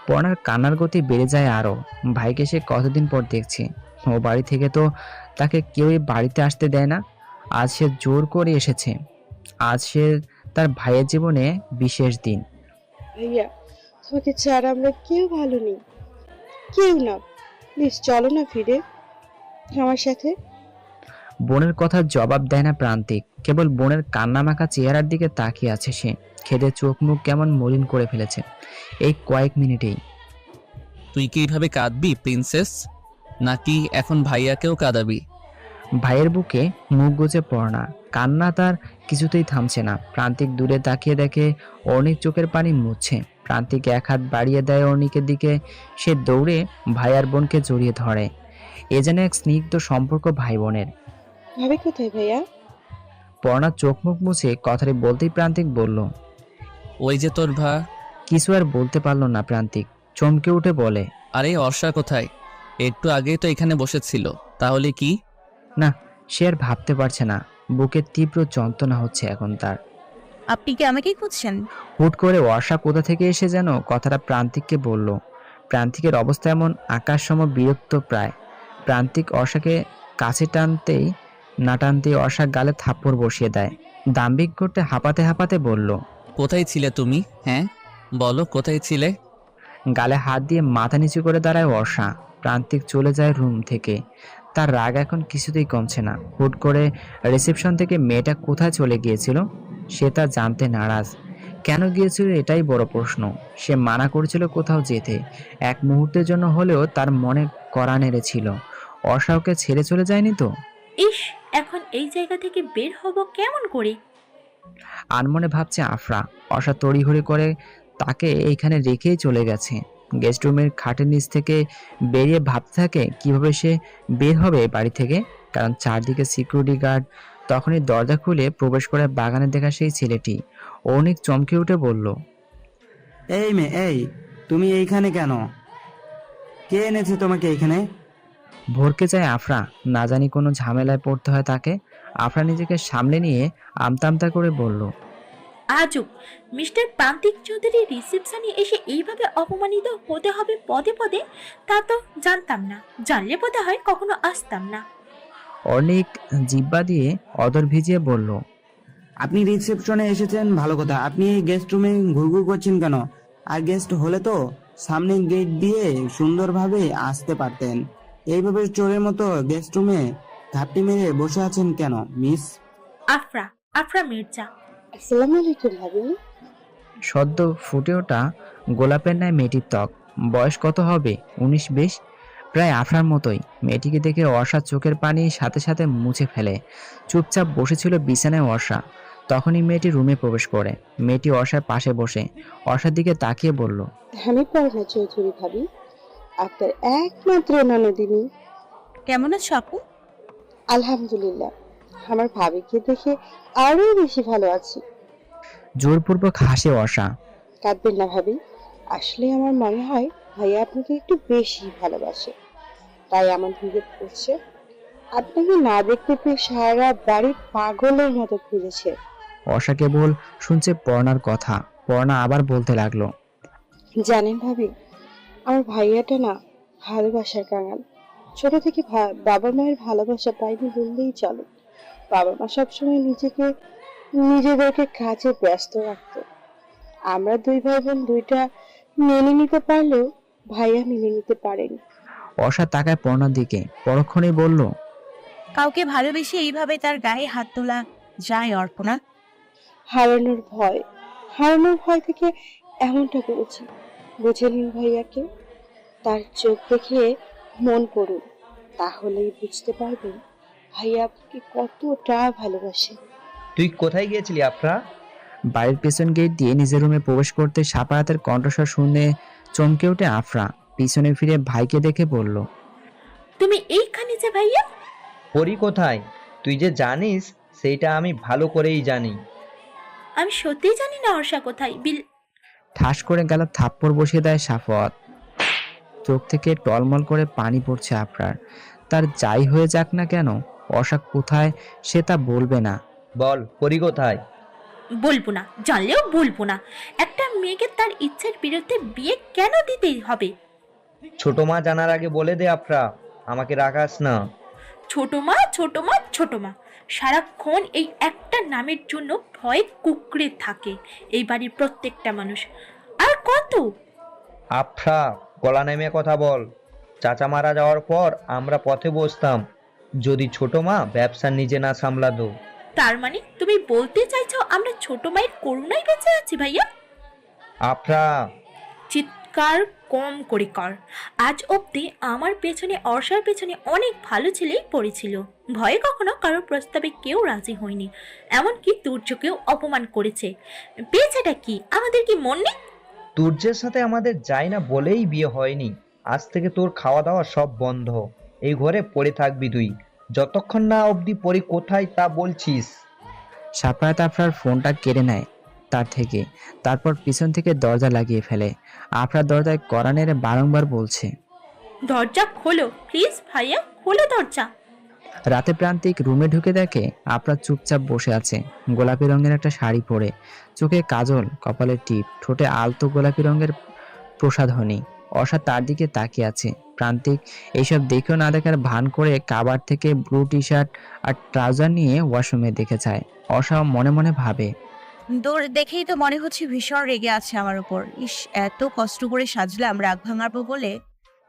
পর্ণার কান্নার গতি বেড়ে যায় আরো। ভাইকে সে কতদিন পর দেখছে। ও বাড়ি থেকে তো তাকে কেউই বাড়িতে আসতে দেয় না। আজ সে জোর করে এসেছে। আজ সে তার ভাইয়ের জীবনে বিশেষ দিন। ভাইয়া, তোমাকে ছাড়া আমরা কেউ ভালো নেই, কেউ না। প্লিজ চলো না ফিরে আমার সাথে। বোনের কথার জবাব দেয় না প্রান্তিক। কেবল বোনের কান্নামাখা চেহারার দিকে তাকিয়ে আছে সে। খেদে চোখ মুখ কেমন মলিন করে ফেলেছে এই কয়েক মিনিটেই। তুই কি এইভাবে কাঁদবি প্রিন্সেস, নাকি এখন ভাইয়াকেও কাঁদাবি? ভাইয়ের বুকে মুখ গুজে পড়না, কান্না তার কিছুতেই থামছে না। প্রান্তিক দূরে তাকিয়ে দেখে অর্ণিক চোখের পানি মুছছে। প্রান্তিক এক হাত বাড়িয়ে দেয় অর্ণিকের দিকে। সে দৌড়ে ভাই আর বোনকে জড়িয়ে ধরে। এ যেন এক স্নিগ্ধ সম্পর্ক ভাই বোনের। ভাবি কোথায় ভাইয়া? পর্ণা চোখ মুখ মুছে কথাটি বলতেই প্রান্তিক বলল, ওই যে তোর কিছু আর বলতে পারলো না প্রান্তিক, চমকে উঠে বলে, আরে অর্ষা কোথায়? একটু আগেই তো এখানে বসেছিল। তাহলে কি? না, সে আর ভাবতে পারছে না। বুকে তীব্র যন্ত্রণা হচ্ছে এখন তার। আপনি কি আমাকেই খুঁজছেন? হুট করে অর্ষা কোথা থেকে এসে যেন কথাটা প্রান্তিককে বলল। প্রান্তিকের অবস্থা এমন আকাশসম বিরক্ত প্রায়। প্রান্তিক অর্ষাকে কাছে টানতেই না টানতেই অর্ষা গালে থাপ্পড় বসিয়ে দেয়। দাম্ভিক করতে হাঁপাতে হাঁপাতে বলল, কোথায় ছিলে তুমি? হ্যাঁ বলো, কোথায় ছিলে? গালে হাত দিয়ে মাথা নিচু করে দাঁড়ায় অর্ষা। প্রান্তিক চলে যায় রুম থেকে। তার রাগ এখন কিছুতেই কমছে না। হুট করে রিসেপশন থেকে মেয়েটা কোথায় চলে গিয়েছিল সে তা জানতে নারাজ। কেন গিয়েছিল এটাই বড় প্রশ্ন। সে মানা করেছিল কোথাও যেতে, এক মুহূর্তের জন্য হলেও তার মনে কড়া নেড়েছিল। অর্ষা ওকে ছেড়ে চলে যায়নি তো? ইস, এখন এই জায়গা থেকে বের হব কেমন করে? আনমনে ভাবছে আফরা। অর্ষা তড়িঘড়ি করে তাকে এইখানে রেখেই চলে গেছে। গেস্ট রুমের খাটের নিচ থেকে বেরিয়ে ভাবতে থাকে কিভাবে সে বের হবে বাড়ি থেকে, কারণ চারদিকে সিকিউরিটি গার্ড। তখনই দরজা খুলে প্রবেশ করে বাগানে দেখা সেই ছেলেটি। অনেক চমকে উঠে বলল, এই মেয়ে, এই তুমি এইখানে কেন? কে এনেছে তোমাকে এইখানে? ভরকে যায় আফরা। না জানি কোনো ঝামেলায় পড়তে হয় তাকে। আফরা নিজেকে সামলে নিয়ে আমতা আমতা করে বলল, আজব, মিস্টার প্রান্তিক চৌধুরী রিসেপশনে এসে এইভাবে অপমানিত হতে হবে পদে পদে, তা তো জানতাম না। জানলে বোধ হয় কখনো আসতাম না। অনেক জিব্বা দিয়ে অদর ভিজিয়ে বলল, আপনি রিসেপশনে এসেছেন ভালো কথা, আপনি এই গেস্ট রুমে ঘুরঘুর করছেন কেন? আর গেস্ট হলে তো সামনে গেট দিয়ে সুন্দরভাবে আসতে পারতেন। এইভাবে চোরের মতো গেস্ট রুমে ঘাপটি মেরে বসে আছেন কেন মিস? আফরা, আফরা মির্জা। আসসালামু আলাইকুম ভাবি। সদ্য ফুটে ওঠা গোলাপের ন্যায় মেয়েটির ত্বক। বয়স কত হবে, 19-20, প্রায় আফরার মতোই। মেয়েটিকে দেখে অর্ষা চোখের পানি সাথে সাথে মুছে ফেলে। চুপচাপ বসেছিল বিছানায় অর্ষা। তখনই মেয়েটি রুমে প্রবেশ করে। মেয়েটি অর্ষার পাশে বসে অর্ষার দিকে তাকিয়ে বলল, আমি পর্ণা চৌধুরী ভাবি, আপনার একমাত্র ননদিনী। কেমন আছো আপু? আলহামদুলিল্লাহ, আমার ভাবিকে দেখে আরো বেশি ভালো আছি। জোরপূর্বক হাসে অর্ষা। কাঁদবেন না ভাবি, আসলে আমার মনে হয় ভাইয়া আপনাকে একটু বেশি ভালোবাসে, তাই আমার বিবেক করছে। আপনাকে না দেখতে পেয়ে সারা বাড়ি পাগলের মতো ঘুরেছে। অর্ষা কেবল শুনছে পর্ণার কথা। পর্ণা আবার বলতে লাগলো, জানেন ভাবি, আমার ভাইয়াটা না ভালোবাসার কাঙাল। ছোট থেকে বাবা মায়ের ভালোবাসা পাইনি বললেই চলে। বাবা মা সবসময় নিজেদেরকে কাজে ব্যস্ত রাখতো। আমরা দুই ভাই বোন দুইটা মেনে নিতে পারলেও ভাইয়া মেনে নিতে পারেনি। অর্ষা তাকায় পর্ণার দিকে, পরক্ষণেই বলল, কাউকে ভালোবেসে এইভাবে তার গায়ে হাত তোলা যায় অর্পণা? হারানোর ভয় থেকে এমনটা করেছি। বুঝে নিন ভাইয়াকে, তার চোখ দেখে মন পড়ুন, তাহলেই বুঝতে পারবেন ভাইয়া আপনাকে কতটা ভালোবাসে। তুই কোথায় গিয়েছিলি আফরা? বাড়ির পেছন গেট দিয়ে নিজের রুমে প্রবেশ করতে সাপায়াতের কণ্ঠস্বর শুনে চমকে ওঠে আফরা। পিছনে ফিরে ভাইকে দেখে বলল, তুমি এইখানে যে ভাইয়া? পরি কোথায় তুই যে জানিস সেইটা আমি ভালো করেই জানি। আমি সত্যিই জানি না অর্ষা কোথায়। ঠাস করে গেল থাপ্পড় বসিয়ে দেয় সাফওয়াত। চোখ থেকে টলমল করে পানি পড়ছে আফরার। তার যাই হয়ে যাক না কেন, অর্ষা কোথায় সে তা বলবে না। বল পরি কোথায়? বলবো না, জানলেও বলবো না। একটা মেয়েকে তার ইচ্ছের বিরুদ্ধে বিয়ে কেন দিতে হবে? ছোট মা জানার আগে বলে দে আফরা, আমাকে রাখাস না। ছোট মা, ছোট মা, ছোট মা, সারাক্ষণ এই একটা নামের জন্য ভয়ে কুকড়ে থাকে এই বাড়ির প্রত্যেকটা মানুষ। আর কত? আফরা, গলা নেমে কথা বল। চাচা মারা যাওয়ার পর আমরা পথে বসতাম, যদি ছোট মা ব্যবসা নিজে না সামলাতো। তার মানে তুমি বলতে চাইছো আমরা ছোট মায়ের করুণায় বেঁচে আছি ভাইয়া? আফরা, চিৎকার কম করে কর। আজ অবধি আমার পেছনে, অর্ষার পেছনে অনেক ভালো ছেলেই পড়েছিল। ভয়ে কখনো কারোর প্রস্তাবে কেউ রাজি হয়নি, এমনকি তুর্যকেও অপমান করেছে। পেয়েছেটা কি? আমাদের কি মন নেই? তুর্যের সাথে আমাদের যায় না বলেই বিয়ে হয়নি। আজ থেকে তোর খাওয়া দাওয়া সব বন্ধ। এই ঘরে পড়ে থাকবি তুই, যতক্ষণ না অবধি পরি কোথায় তা বলছিস। সাপায়াত আফরার ফোনটা কেড়ে নেয় তার থেকে, তারপর পিছন থেকে দরজা লাগিয়ে ফেলে। আফরার দরজায় কড়া নেড়ে বারংবার বলছে, দরজা খোলো প্লিজ ভাইয়া, খোলো দরজা। রাতে প্রান্তিক রুমে ঢুকে দেখে আফরা চুপচাপ বসে আছে, গোলাপি রঙের একটা শাড়ি পরে, চোখে কাজল, কপালে টিপ, ঠোঁটে আলতো গোলাপি রঙের প্রসাধনী। অর্ষা তার দিকে তাকিয়ে আছে। প্রান্তিক এইসব দেখেও না দেখার ভান করে কাবার থেকে ব্লু টি শার্ট আর ট্রাউজার নিয়ে ওয়াশরুমে দেখে যায়। অর্ষা মনে মনে ভাবে, দৌড় দেখেই তো মনে হচ্ছে ভীষণ রেগে আছে আমার উপর। ইস, এত কষ্ট করে সাজলাম রাগ ভাঙাবো বলে,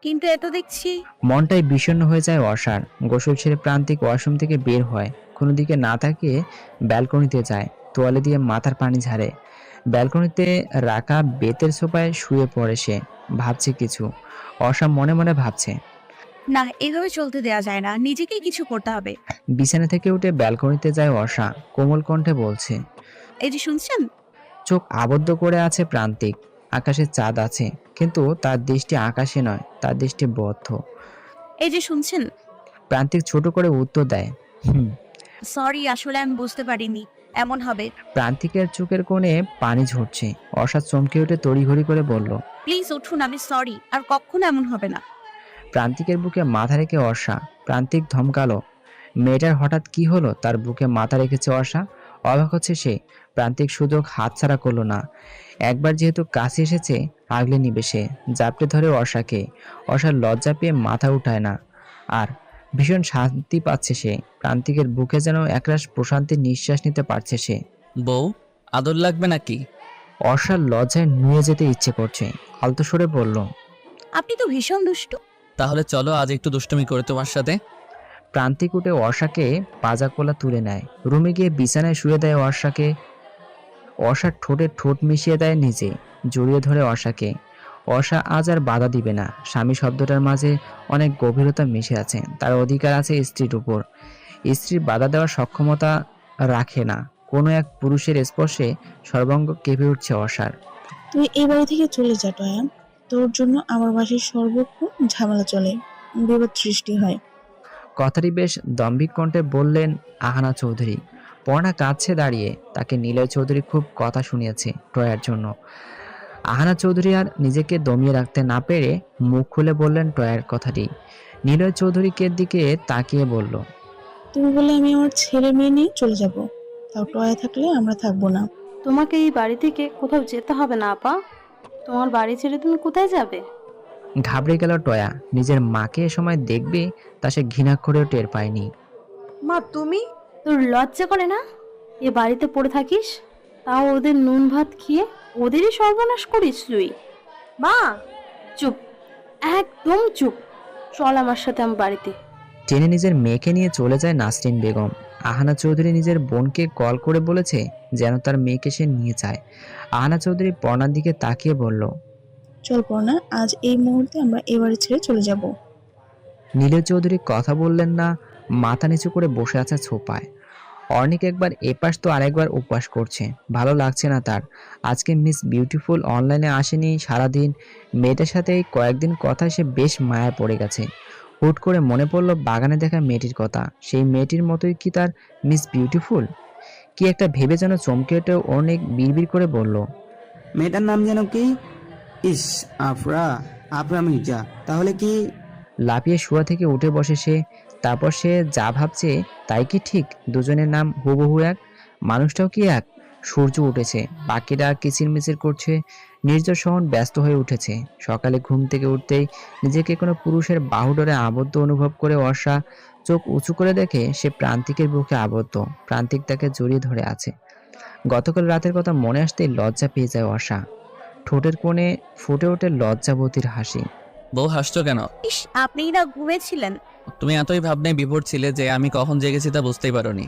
কিন্তু এত দেখছি। মনটাই বিষণ্ণ হয়ে যায় অর্ষার। গোসল ছেড়ে প্রান্তিক ওয়াশরুম থেকে বের হয়, কোনো দিকে না তাকিয়ে ব্যালকনিতে যায়, তোয়ালে দিয়ে মাথার পানি ঝাড়ে। ব্যালকনিতে রাখা বেতের সোফায় শুয়ে পড়ে সে, ভাবছে কিছু। অর্ষা মনে মনে ভাবছে, না, এভাবে চলতে দেয়া যায় না, নিজেকেই কিছু করতে হবে। বিছানা থেকে উঠে ব্যালকনিতে যায় অর্ষা, কোমল কণ্ঠে বলছে। এই যে শুনছেন? চোখ আবদ্ধ করে আছে প্রান্তিক। আকাশে চাঁদ আছে, কিন্তু তার দৃষ্টি আকাশে নয়, তার দৃষ্টি বদ্ধ। এই যে শুনছেন? প্রান্তিক ছোট করে উত্তর দেয়, হুম। সরি, আসলে আমি বুঝতে পারিনি এমন হবে। প্রান্তিকের চোখের কোণে পানি ঝরছে। অর্ষা চমকে উঠে তড়িঘড়ি করে বলল, প্লিজ উঠুন, আমি সরি, আর কখনো এমন হবে না। প্রান্তিকের বুকে মাথা রেখে অর্ষা। প্রান্তিক ধমকালো, মেয়েটার হঠাৎ কি হলো? তার বুকে মাথা রেখেছে অর্ষা। অবাক হচ্ছে সে। প্রান্তিক সুযোগ হাতছাড়া করলো না। একবার যেহেতু কাছে এসেছে, আগলে নিবে সে। জাপটে ধরে অর্ষাকে। অর্ষার লজ্জা পেয়ে মাথা উঠায় না, আর ভীষণ শান্তি পাচ্ছে সে। প্রান্তিকের বুকে যেন একরাশ প্রশান্তির নিঃশ্বাস নিতে পারছে সে। বউ, আদর লাগবে নাকি? অর্ষার লজ্জায় নুয়ে যেতে ইচ্ছে করছে, আলতো সরে বলল, আপনি তো ভীষণ দুষ্ট। তাহলে চলো আজ একটু দুষ্টুমি করে তোমার সাথে। প্রান্তিক উঠে অর্ষাকে পাজা কোলা তুলে নেয়, রুমে গিয়ে বিছানায় শুয়ে দেয় অর্ষাকে। অর্ষার ঠোঁটে ঠোঁট মিশিয়ে দেয় নিজে, জড়িয়ে ধরে অর্ষাকে। অর্ষা আজ আর বাধা দিবে না। স্বামী শব্দটার মাঝে অনেক গভীরতা মিশে আছে। তার অধিকার আছে স্ত্রীর উপর। স্ত্রীর বাধা দেওয়ার সক্ষমতা রাখে না। কোনো এক পুরুষের স্পর্শে সর্বাঙ্গ কেঁপে উঠছে অর্ষার। তুই এই বাড়ি থেকে চলে যা টয়া। তোর জন্য আমার বাসায় সর্বক্ষণ ঝামেলা চলে, বিপদ সৃষ্টি হয়। কথাটি বেশ দম্ভিক কণ্ঠে বললেন আহানা চৌধুরী। পর্ণা কাঁদছে দাঁড়িয়ে। তাকে নিলয় চৌধুরী খুব কথা শুনিয়েছে টয়ার জন্য। আহানা চৌধুরী আর নিজেকে দমিয়ে রাখতে না পেরে মুখ খুলে বললেন টয়ার কথাটি। নিলয় চৌধুরীকে দিকে তাকিয়ে বলল, তুমি বলে আমি আমার ছেলে মেয়ে নিয়ে চলে যাব, তাও টয়া থাকলে আমরা থাকবো না। তোমাকে এই বাড়ি থেকে কোথাও যেতে হবে না আপা। তোমার বাড়ি ছেড়ে তুমি কোথায় যাবে? ঘাবড়ে গেল টয়া। নিজের মাকে এ সময় দেখবে তা সে ঘৃণা করেও টের পায়নি। মা, তুমি? তোর লজ্জা করে না এ বাড়িতে পড়ে থাকিস? তাও ওদের নুন ভাত খেয়ে ওদেরই সর্বনাশ করিস তুই। মা, চুপ, একদম চুপ। চল আমার সাথে আমার বাড়িতে। টেনে নিজের মেয়েকে নিয়ে চলে যায় নাসরিন বেগম। আহানা চৌধুরী নিজের বোনকে কল করে বলেছে যেন তার মেয়েকে সে নিয়ে যায়। আহানা চৌধুরী পর্ণার দিকে তাকিয়ে বলল, চল পর্ণা, আজ এই মুহূর্তে আমরা এই বাড়ি ছেড়ে চলে যাব। নীলয় চৌধুরী কথা বললেন না, মাথা নিচু করে বসে আছে ছোপায়। অর্ণিক একবার এপাশ তো আরেকবার উপবাস করছে, ভালো লাগছে না তার। আজকে মিস বিউটিফুল অনলাইনে আসেনি সারাদিন। মেয়েটার সাথে এই কয়েকদিন কথা সে বেশ মায়া পড়ে গেছে। হুট করে মনে পড়ল বাগানে দেখা মেয়েটির কথা। সেই মেয়েটির মতোই কি তার মিস বিউটিফুল? কি একটা ভেবে যেন চমকে উঠে অর্ণিক বিড়বিড় করে বলল, মেয়েটার নাম যেন কি? ইস, আফরা, আফরা মির্জা। তাহলে কি? লাফিয়ে শোয়া থেকে উঠে বসে সে। তারপর সে যা ভাবছে তাই কি ঠিক? দুজনের নাম হুবহু এক, মানুষটাও কি এক? সূর্য উঠেছে, পাখিরা কিচিরমিচির করছে, নির্জন শহর ব্যস্ত হয়ে উঠেছে। সকালে ঘুম থেকে উঠতেই নিজেকে কোনো পুরুষের বাহুডোরে আবদ্ধ অনুভব করে অর্ষা চোখ উঁচু করে দেখে সে প্রান্তিকের বুকে আবদ্ধ। প্রান্তিক তাকে জড়িয়ে ধরে আছে। গতকাল রাতের কথা মনে আসতেই লজ্জা পেয়ে যায় অর্ষা। ঠোঁটের কোণে ফুটে ওঠে লজ্জাবতীর হাসি। বউ, হাসছো কেন? ইস, আপনি না ঘুমেছিলেন? তুমি এতই ভাবনায় বিভোর ছিলে যে আমি কখন জেগেছি তা বুঝতেই পারোনি।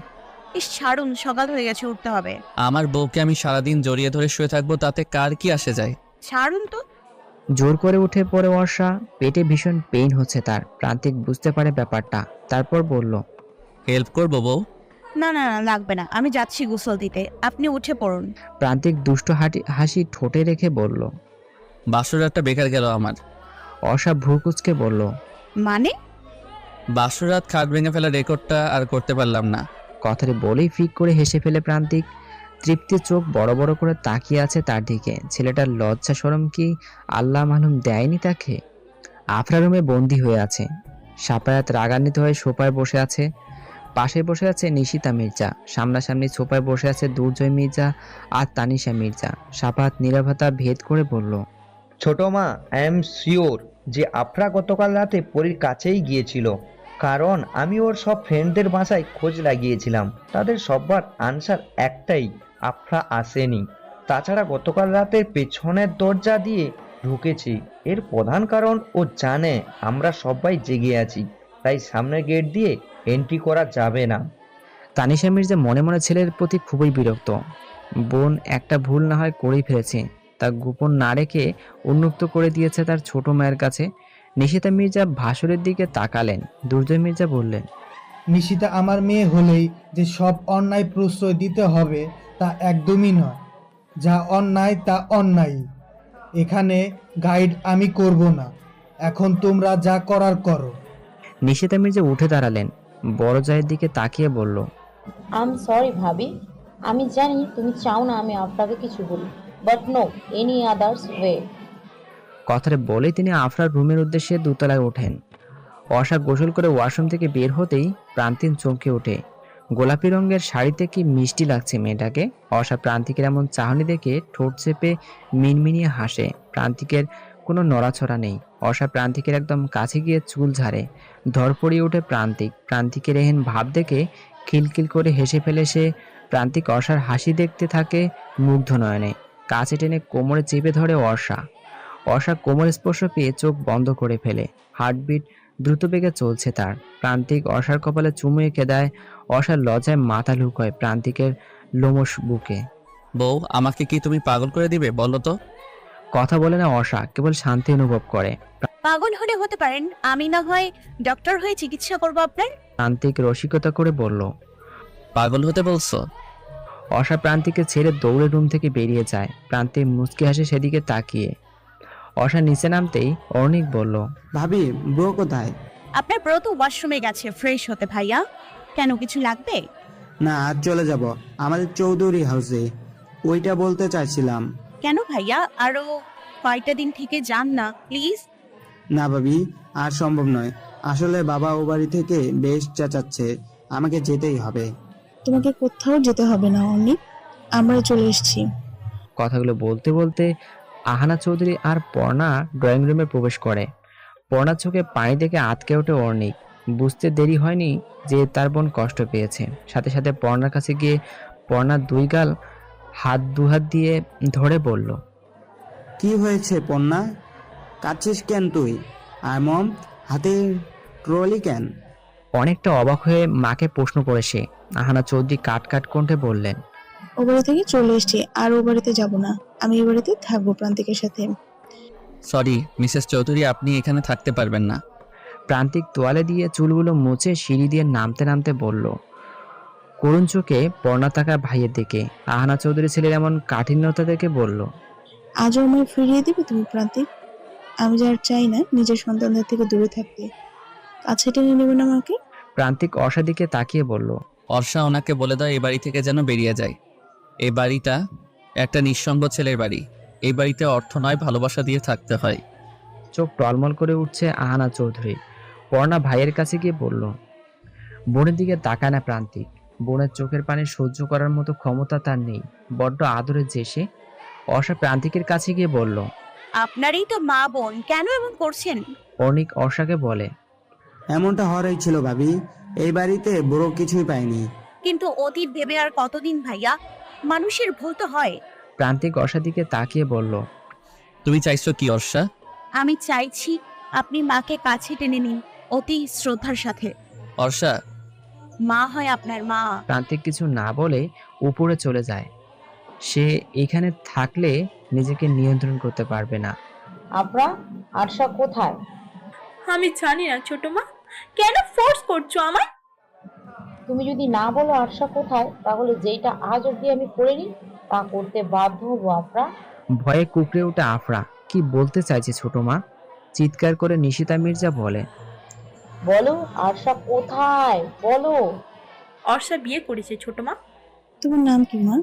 ইস, ছাড়ুন, সকাল হয়ে গেছে, উঠতে হবে। আমার বউকে আমি সারাদিন জড়িয়ে ধরে শুয়ে থাকবো, তাতে কার কি আসে যায়? ছাড়ুন তো। জোর করে উঠে পড়ে অর্ষা। পেটে ভীষণ পেইন হচ্ছে তার। প্রান্তিক বুঝতে পারে ব্যাপারটা, তারপর বলল, হেল্প করবো বউ? না না না, লাগবে না, আমি যাচ্ছি গোসল দিতে, আপনি উঠে পড়ুন। প্রান্তিক দুষ্ট হাসি ঠোঁটে রেখে বলল, বাসর রাতটা বেকার গেল আমার। অর্ষা ভ্রু কুঁচকে বলল, মানে? বাসর রাত খাট ভেঙে ফেলা রেকর্ডটা আর করতে পারলাম না। কথাটি বলেই ফিক করে হেসে ফেলে প্রান্তিক। তৃপ্তির চোখ বড় বড় করে তাকিয়ে আছে তার দিকে। ছেলেটার লজ্জা শরম কি আল্লাহ মালুম দেয়নি তাকে? আফরা রুমে বন্দি হয়ে আছে। সাপায়াত রাগান্বিত হয়ে সোফায় বসে আছে। পাশে বসে আছে নিশিতা মির্জা। সামনাসামনি সোফায় বসে আছে দুর্জয় মির্জা আর তানিশা মির্জা। সাপায়াত নীরবতা ভেদ করে বলল, ছোট মা, আই এম শিওর যে আফরা গতকাল রাতে পরীর কাছেই গিয়েছিল, কারণ আমি ওর সব ফ্রেন্ডদের বাসায় খোঁজ লাগিয়েছিলাম। তাদের সবার আনসার একটাই, আফরা আসেনি। তাছাড়া গতকাল রাতের পেছনের দরজা দিয়ে ঢুকেছি। এর প্রধান কারণ ও জানে আমরা সবাই জেগে আছি, তাই সামনের গেট দিয়ে এন্ট্রি করা যাবে না। তানিশা মির্জা মনে মনে ছেলের প্রতি খুবই বিরক্ত। বোন একটা ভুল না হয় করেই ফেলেছে, তা গোপন না রেখে উন্মুক্ত করে দিয়েছে তার ছোট মায়ের কাছে। নিশিতা মির্জা ভাসুরের দিকে তাকালেন। দুর্জয় মির্জা বললেন, নিশিতা আমার মেয়ে হলেই যে সব অন্যায় প্রশ্রয় দিতে হবে তা একদমই নয়। যা অন্যায় তা অন্যায়। এখানে গাইড আমি করব না। এখন তোমরা যা করার করো। নিশিতা মির্জা উঠে দাঁড়ালেন, বড় জায়ের দিকে তাকিয়ে বলল, আম সরি ভাবি, আমি জানি তুমি চাও না আমি আপনাকে কিছু বলি, but no any others way. কথাটা বলে তিনি আফরার রুমের উদ্দেশ্যে দোতলায় ওঠেন। অর্ষা গোসল করে ওয়াশরুম থেকে বের হতেই প্রান্তিক চমকে ওঠে। গোলাপি রঙের শাড়িতে কি মিষ্টি লাগছে মেয়েটাকে। অর্ষা প্রান্তিকের এমন চাহনি দেখে ঠোঁট চেপে মিনমিনিয়ে হাসে। প্রান্তিকের কোনো নড়াছড়া নেই। অর্ষা প্রান্তিকের একদম কাছে গিয়ে চুল ঝাড়ে। ধরপড়িয়ে ওঠে প্রান্তিক। প্রান্তিকের এহেন ভাব দেখে খিলখিল করে হেসে ফেলে সে। প্রান্তিক অর্ষার হাসি দেখতে থাকে মুগ্ধ নয়নে। কাছে টেনে কোমরে চেপে ধরে অর্ষা। অর্ষা কোমর স্পর্শ পেয়ে চোখ বন্ধ করে ফেলে। হার্টবিট দ্রুত বেগে চলছে তার। প্রান্তিক অর্ষার কপালে চুমু এঁকে দেয়। অর্ষার লজ্জায় মাথা লুকোয় প্রান্তিকের লোমশ বুকে। বউ, আমাকে কি তুমি পাগল করে দিবে বলো তো? কথা বলে না অর্ষা, কেবল শান্তি অনুভব করে। পাগল হলে হতে পারেন, আমি না হয় ডক্টর হয়ে চিকিৎসা করবো আপনার। প্রান্তিক রসিকতা করে বলল, পাগল হতে বলছো? অর্ষা প্রান্তিককে ছেড়ে দৌড়ে রুম থেকে বেরিয়ে যায়। প্রান্তিক মুচকি হাসে সেদিকে তাকিয়ে। অর্ষা নিচে নামতেই অর্ণিক বলল, ভাবি ব্রো কোথায়? আপনার ব্রো তো ওয়াশরুমে গেছে ফ্রেশ হতে। ভাইয়া, কেন কিছু লাগবে? না, আজ চলে যাব আমাদের চৌধুরী হাউসে, ওইটা বলতে চাইছিলাম। কেন ভাইয়া, আরো কয়টা দিন থেকে যান না প্লিজ। না ভাবি, আর সম্ভব নয়। আসলে বাবা ও বাড়ি থেকে বেশ চেঁচাচ্ছে, আমাকে যেতেই হবে। তোমাকে কোথাও যেতে হবে না অনেক, আমরা চলে এসেছি। কথাগুলো বলতে বলতে আহানা চৌধুরী আর পর্ণা ড্রয়িং রুমে প্রবেশ করে। পর্ণার চোখে পানি দেখে আটকে ওঠে অর্ণিক। বুঝতে দেরি হয়নি যে তার বোন কষ্ট পেয়েছে। সাথে সাথে পর্ণার কাছে গিয়ে পর্ণার দুই গাল দুহাত দিয়ে ধরে বলল, কি হয়েছে পন্না, কাঁদছিস কেন তুই? আর মম, হাতে ট্রলি কেন? অনেকটা অবাক হয়ে মাকে প্রশ্ন করে সে। আহানা চৌধুরী কাট কাট কণ্ঠে বললেন, ও বাড়ি থেকে চলে এসেছি, আর ও বাড়িতে যাব না। আমি এই বাড়িতে থাকবো প্রান্তিকের সাথে। সরি মিসেস চৌধুরী, আপনি এখানে থাকতে পারবেন না। প্রান্তিক তোয়ালে দিয়ে চুলগুলো মুছে সিঁড়ি দিয়ে নামতে নামতে বলল। করুণ চোখে পর্ণা তাকায় ভাইয়ের দিকে। আহানা চৌধুরী ছেলের এমন কাঠিন্যতা দেখে বলল, আজও আমায় ফিরিয়ে দিবে তুমি প্রান্তিক? আমি যার চাই না নিজের সন্তানদের থেকে দূরে থাকতে, কাছে টেনে নেবে না আমাকে? প্রান্তিক অর্ষার দিকে তাকিয়ে বলল, অর্ষা ওনাকে বলে দাও এই বাড়ি থেকে যেন বেরিয়ে যায়। এই বাড়িটা একটা নিঃসঙ্গ ছেলের বাড়ি। এই বাড়িতে অর্থ নয়, ভালোবাসা দিয়ে থাকতে হয়। চোখ টলমল করে উঠছে আহানা চৌধুরী। পর্ণা ভাইয়ের কাছে গিয়ে বলল, বোনের দিকে তাকায় না প্রান্তিক। বোনের চোখের পানি সহ্য করার মতো ক্ষমতা তার নেই। বড্ড আদরের যে সে। অর্ষা প্রান্তিকের কাছে গিয়ে বলল, আপনারই তো মা বোন, কেন এমন করছেন? অর্ণিক অর্ষাকে বলে, এমনটা হওয়ারই ছিল ভাবি, এই বাড়িতে বড় কিছুই পাইনি। কিন্তু অতীত ভেবে আর কতদিন ভাইয়া, মানুষের ভুল তো হয়। প্রান্তিক অর্ষার দিকে তাকিয়ে বলল, তুমি চাইছো কি অর্ষা? আমি চাইছি আপনি মাকে কাছে টেনে নিন অতি শ্রদ্ধার সাথে। অর্ষা, মা হয় আপনার মা। প্রান্তিক কিছু না বলে উপরে চলে যায়। সে এখানে থাকলে নিজেকে নিয়ন্ত্রণ করতে পারবে না। আফরা, আরশা কোথায়? আমি জানি না ছোট মা, কেন ফোর্স করছো আমায়? তুমি যদি না বলো আরশা কোথায়, তাহলে যেটা আজ অব্দি আমি করিনি তা করতে বাধ্য হবো আফরা। ভয়ে কুকড়ে ওঠে আফরা। কি বলতে চাইছে ছোট মা? চিৎকার করে নিশিতা মির্জা বলে, বলো আরশা কোথায়, বলো। অর্ষা বিয়ে করেছে ছোট মা। তোমার নাম কি মা?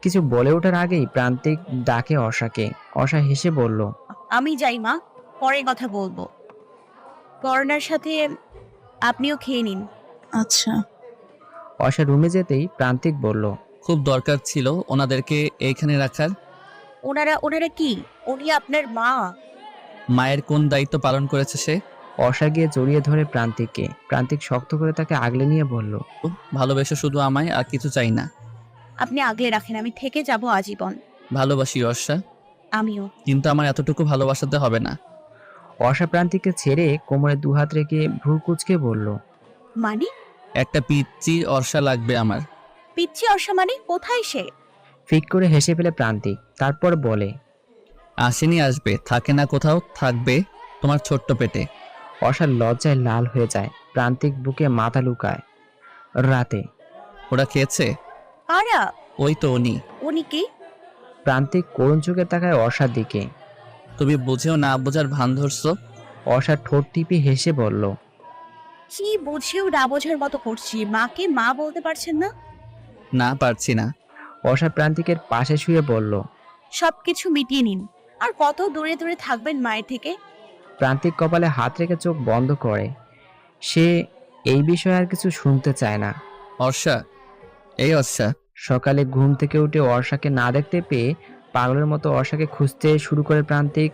কিছু বলে ওঠার আগেই প্রান্তিক ডাকে অর্ষাকে। অর্ষা হেসে বলল, আমি যাই মা, পরে কথা বলবো। করোনার সাথে আপনিও খেয়ে নিন। আচ্ছা। অর্ষা রুমে যেতেই প্রান্তিক বলল, খুব দরকার ছিল ওনাদেরকে এইখানে রাখার। ওনারা কি? উনি আপনার মা। মায়ের কোন দায়িত্ব পালন করেছে সে? অর্ষা গিয়ে জড়িয়ে ধরে প্রান্তিককে। প্রান্তিক শক্ত করে তাকে আগলে নিয়ে বলল, ভালোবেসে শুধু আমায়, আর কিছু চাই না। আপনি আগলে রাখেন, আমি থেকে যাব আজীবন। ভালোবাসি অর্ষা, আমিও। কিন্তু আমার এতটুকু ভালোবাসাতে হবে না। অর্ষা প্রান্তিককে ছেড়ে কোমরে দুহাত রেখে ভ্রু কুঁচকে বলল, মানে? একটা পিচ্চি অর্ষা লাগবে আমার। পিচ্ছি অর্ষা মানে? কোথায় সে? ফিক করে হেসে ফেলে প্রান্তিক, তারপর বলে, আসেনি, আসবে, থাকে না কোথাও, থাকবে তোমার ছোট্ট পেটে। অর্ষার লজ্জায় লাল হয়ে যায়। প্রান্তিক বুকে মাথা লুকায়। রাতে ওরা খেয়েছে? কারা? ওই তো উনি। উনি কি? প্রান্তিক করুণ চোখে তাকায় অর্ষার দিকে। তুমি বুঝেও না বোঝার ভান ধরছো। অর্ষা ঠোঁট টিপে হেসে বলল, কি বুঝেও না বোঝার মতো করছি? মাকে মা বলতে পারছেন না? না, পারছি না। অর্ষা প্রান্তিকের পাশে শুয়ে বলল, সবকিছু মিটিয়ে নিন। আর কত দূরে দূরে থাকবেন মায়ের থেকে? প্রান্তিক কপালে হাত রেখে চোখ বন্ধ করে। সে এই বিষয়ে আর কিছু শুনতে চায় না। অর্ষা, এই অর্ষা। সকালে ঘুম থেকে উঠে অর্ষাকে না দেখতে পেয়ে পাগলের মতো অর্ষাকে খুঁজতে শুরু করে প্রান্তিক।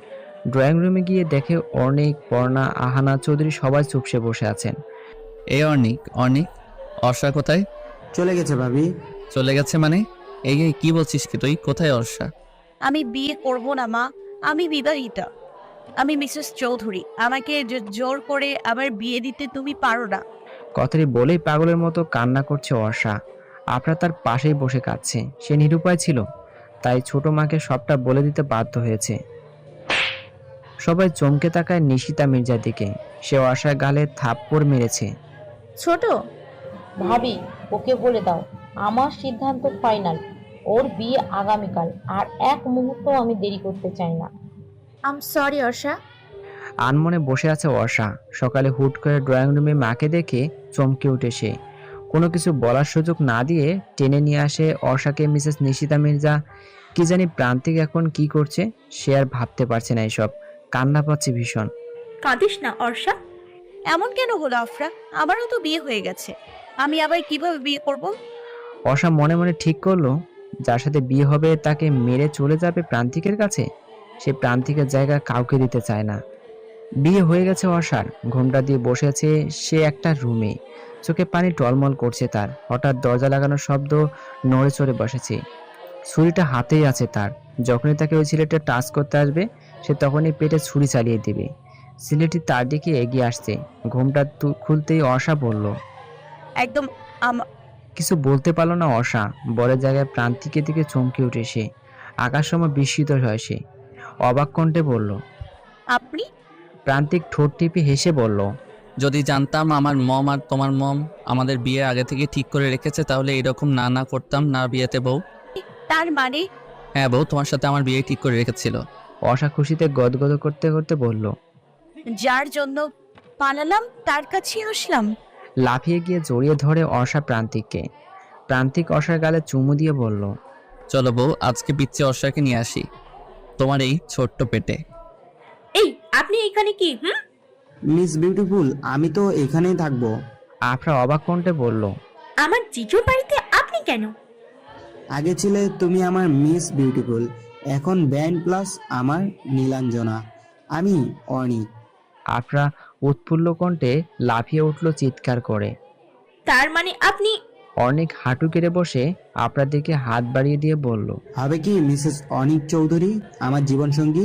ড্রয়িং রুমে গিয়ে দেখে অর্ণিক, পর্ণা, আহানা চৌধুরী সবাই চুপসে বসে আছেন। এই অর্ণিক, অর্ণিক, অর্ষা কোথায়? চলে গেছে ভাবি। চলে গেছে মানে? এই কি বলছিস কি তুই? কোথায় অর্ষা? আমি বিয়ে করব না মা, আমি বিবাহিতা। আমি মিসেস চৌধুরী। আমাকে জোর করে আবার বিয়ে দিতে তুমি পারো না। কথাটি বলেই পাগলের মতো কান্না করছে অর্ষা। আপনার তার পাশেই বসে কাঁদছে। সে নিরুপায় ছিল, তাই ছোট মাকে সবটা বলে দিতে বাধ্য হয়েছে। সবাই চমকে তাকায় নিশিতা মির্জার দিকে। সে অর্ষার গালে থাপ্পড় মেরেছে। ছোট, ভাবি ওকে বলে দাও আমার সিদ্ধান্ত ফাইনাল। ওর বিয়ে আগামীকাল, আর এক মুহূর্ত আমি দেরি করতে চাই না। আম সরি অর্ষা। আনমনে বসে আছে অর্ষা। সকালে হুট করে ড্রয়িং রুমে মাকে দেখে চমকে উঠে সে। কোনো কিছু বলার সুযোগ না দিয়ে টেনে নিয়ে আসে অর্ষাকে মিসেস নিশিতা মির্জা। কি জানি প্রান্তিক এখন কি করছে, সে আর ভাবতে পারছে না এসব। কান্না পাচ্ছে ভীষণ। কাঁদিস না অর্ষা। এমন কেন হলো আফরা? আমারও তো বিয়ে হয়ে গেছে, আমি আবার কিভাবে বিয়ে করব? অর্ষা মনে মনে ঠিক করলো, যার সাথে বিয়ে হবে তাকে মেরে চলে যাবে প্রান্তিকের কাছে। সে প্রান্তিকের জায়গা কাউকে দিতে চায় না। বিয়ে হয়ে গেছে অর্ষার। ঘোমটা দিয়ে বসে আছে সে একটা রুমে। চোখে পানি টলমল করছে তার। হঠাৎ দরজা লাগানোর শব্দ, নড়ে চড়ে বসেছে। ছুরিটা হাতেই আছে তার। যখনই তাকে ওই ছেলেটা টাচ করতে আসবে, সে তখনই পেটে ছুরি চালিয়ে দিবে। ছেলেটি তার দিকে এগিয়ে আসছে। ঘোমটা খুলতেই অর্ষা বলল, একদম কিছু বলতে পারলো না অর্ষা। বরের জায়গায় প্রান্তিকের দিকে চমকে উঠে সে। আকাশসময় বিস্মিত হয় সে। অবাক কণ্ঠে বলল, আপনি? প্রান্তিক ঠোঁট টিপে হেসে বলল, যদি জানতাম আমার মম আর তোমার মম আমাদের বিয়ে আগে থেকে ঠিক করে রেখেছে, তাহলে এরকম না করতাম না বিয়েতে বউ। তার মানে? হ্যাঁ বউ, তোমার সাথে আমার বিয়ে ঠিক করে রেখেছিল। অর্ষা খুশিতে গদগদ করতে করতে বলল, যার জন্য পালালাম তার কাছেই আসলাম। লাফিয়ে গিয়ে জড়িয়ে ধরে অর্ষা প্রান্তিককে। প্রান্তিক অর্ষার গালে চুমু দিয়ে বলল, চলো বউ, আজকে পিচ্ছে অর্ষাকে নিয়ে আসি তোমার এই ছোট্ট পেটে। এই আপনি এখানে কি? মিস বিউটিফুল, আমি তো এখানেই থাকবো। আফরা অবাক কণ্ঠে বলল, আমার জিজুর বাড়িতে আপনি কেন? আগে ছিলে তুমি আমার মিস বিউটিফুল, এখন ব্যান্ড প্লাস আমার নীলাঞ্জনা। আমি অর্ণিক। আফরা উৎফুল্ল কণ্ঠে লাফিয়ে উঠল চিৎকার করে। তার মানে আপনি? অর্ণিক হাঁটু কেড়ে বসে আফরার দিকে হাত বাড়িয়ে দিয়ে বলল, হবে কি মিসেস অর্ণিক চৌধুরী, আমার জীবন সঙ্গী?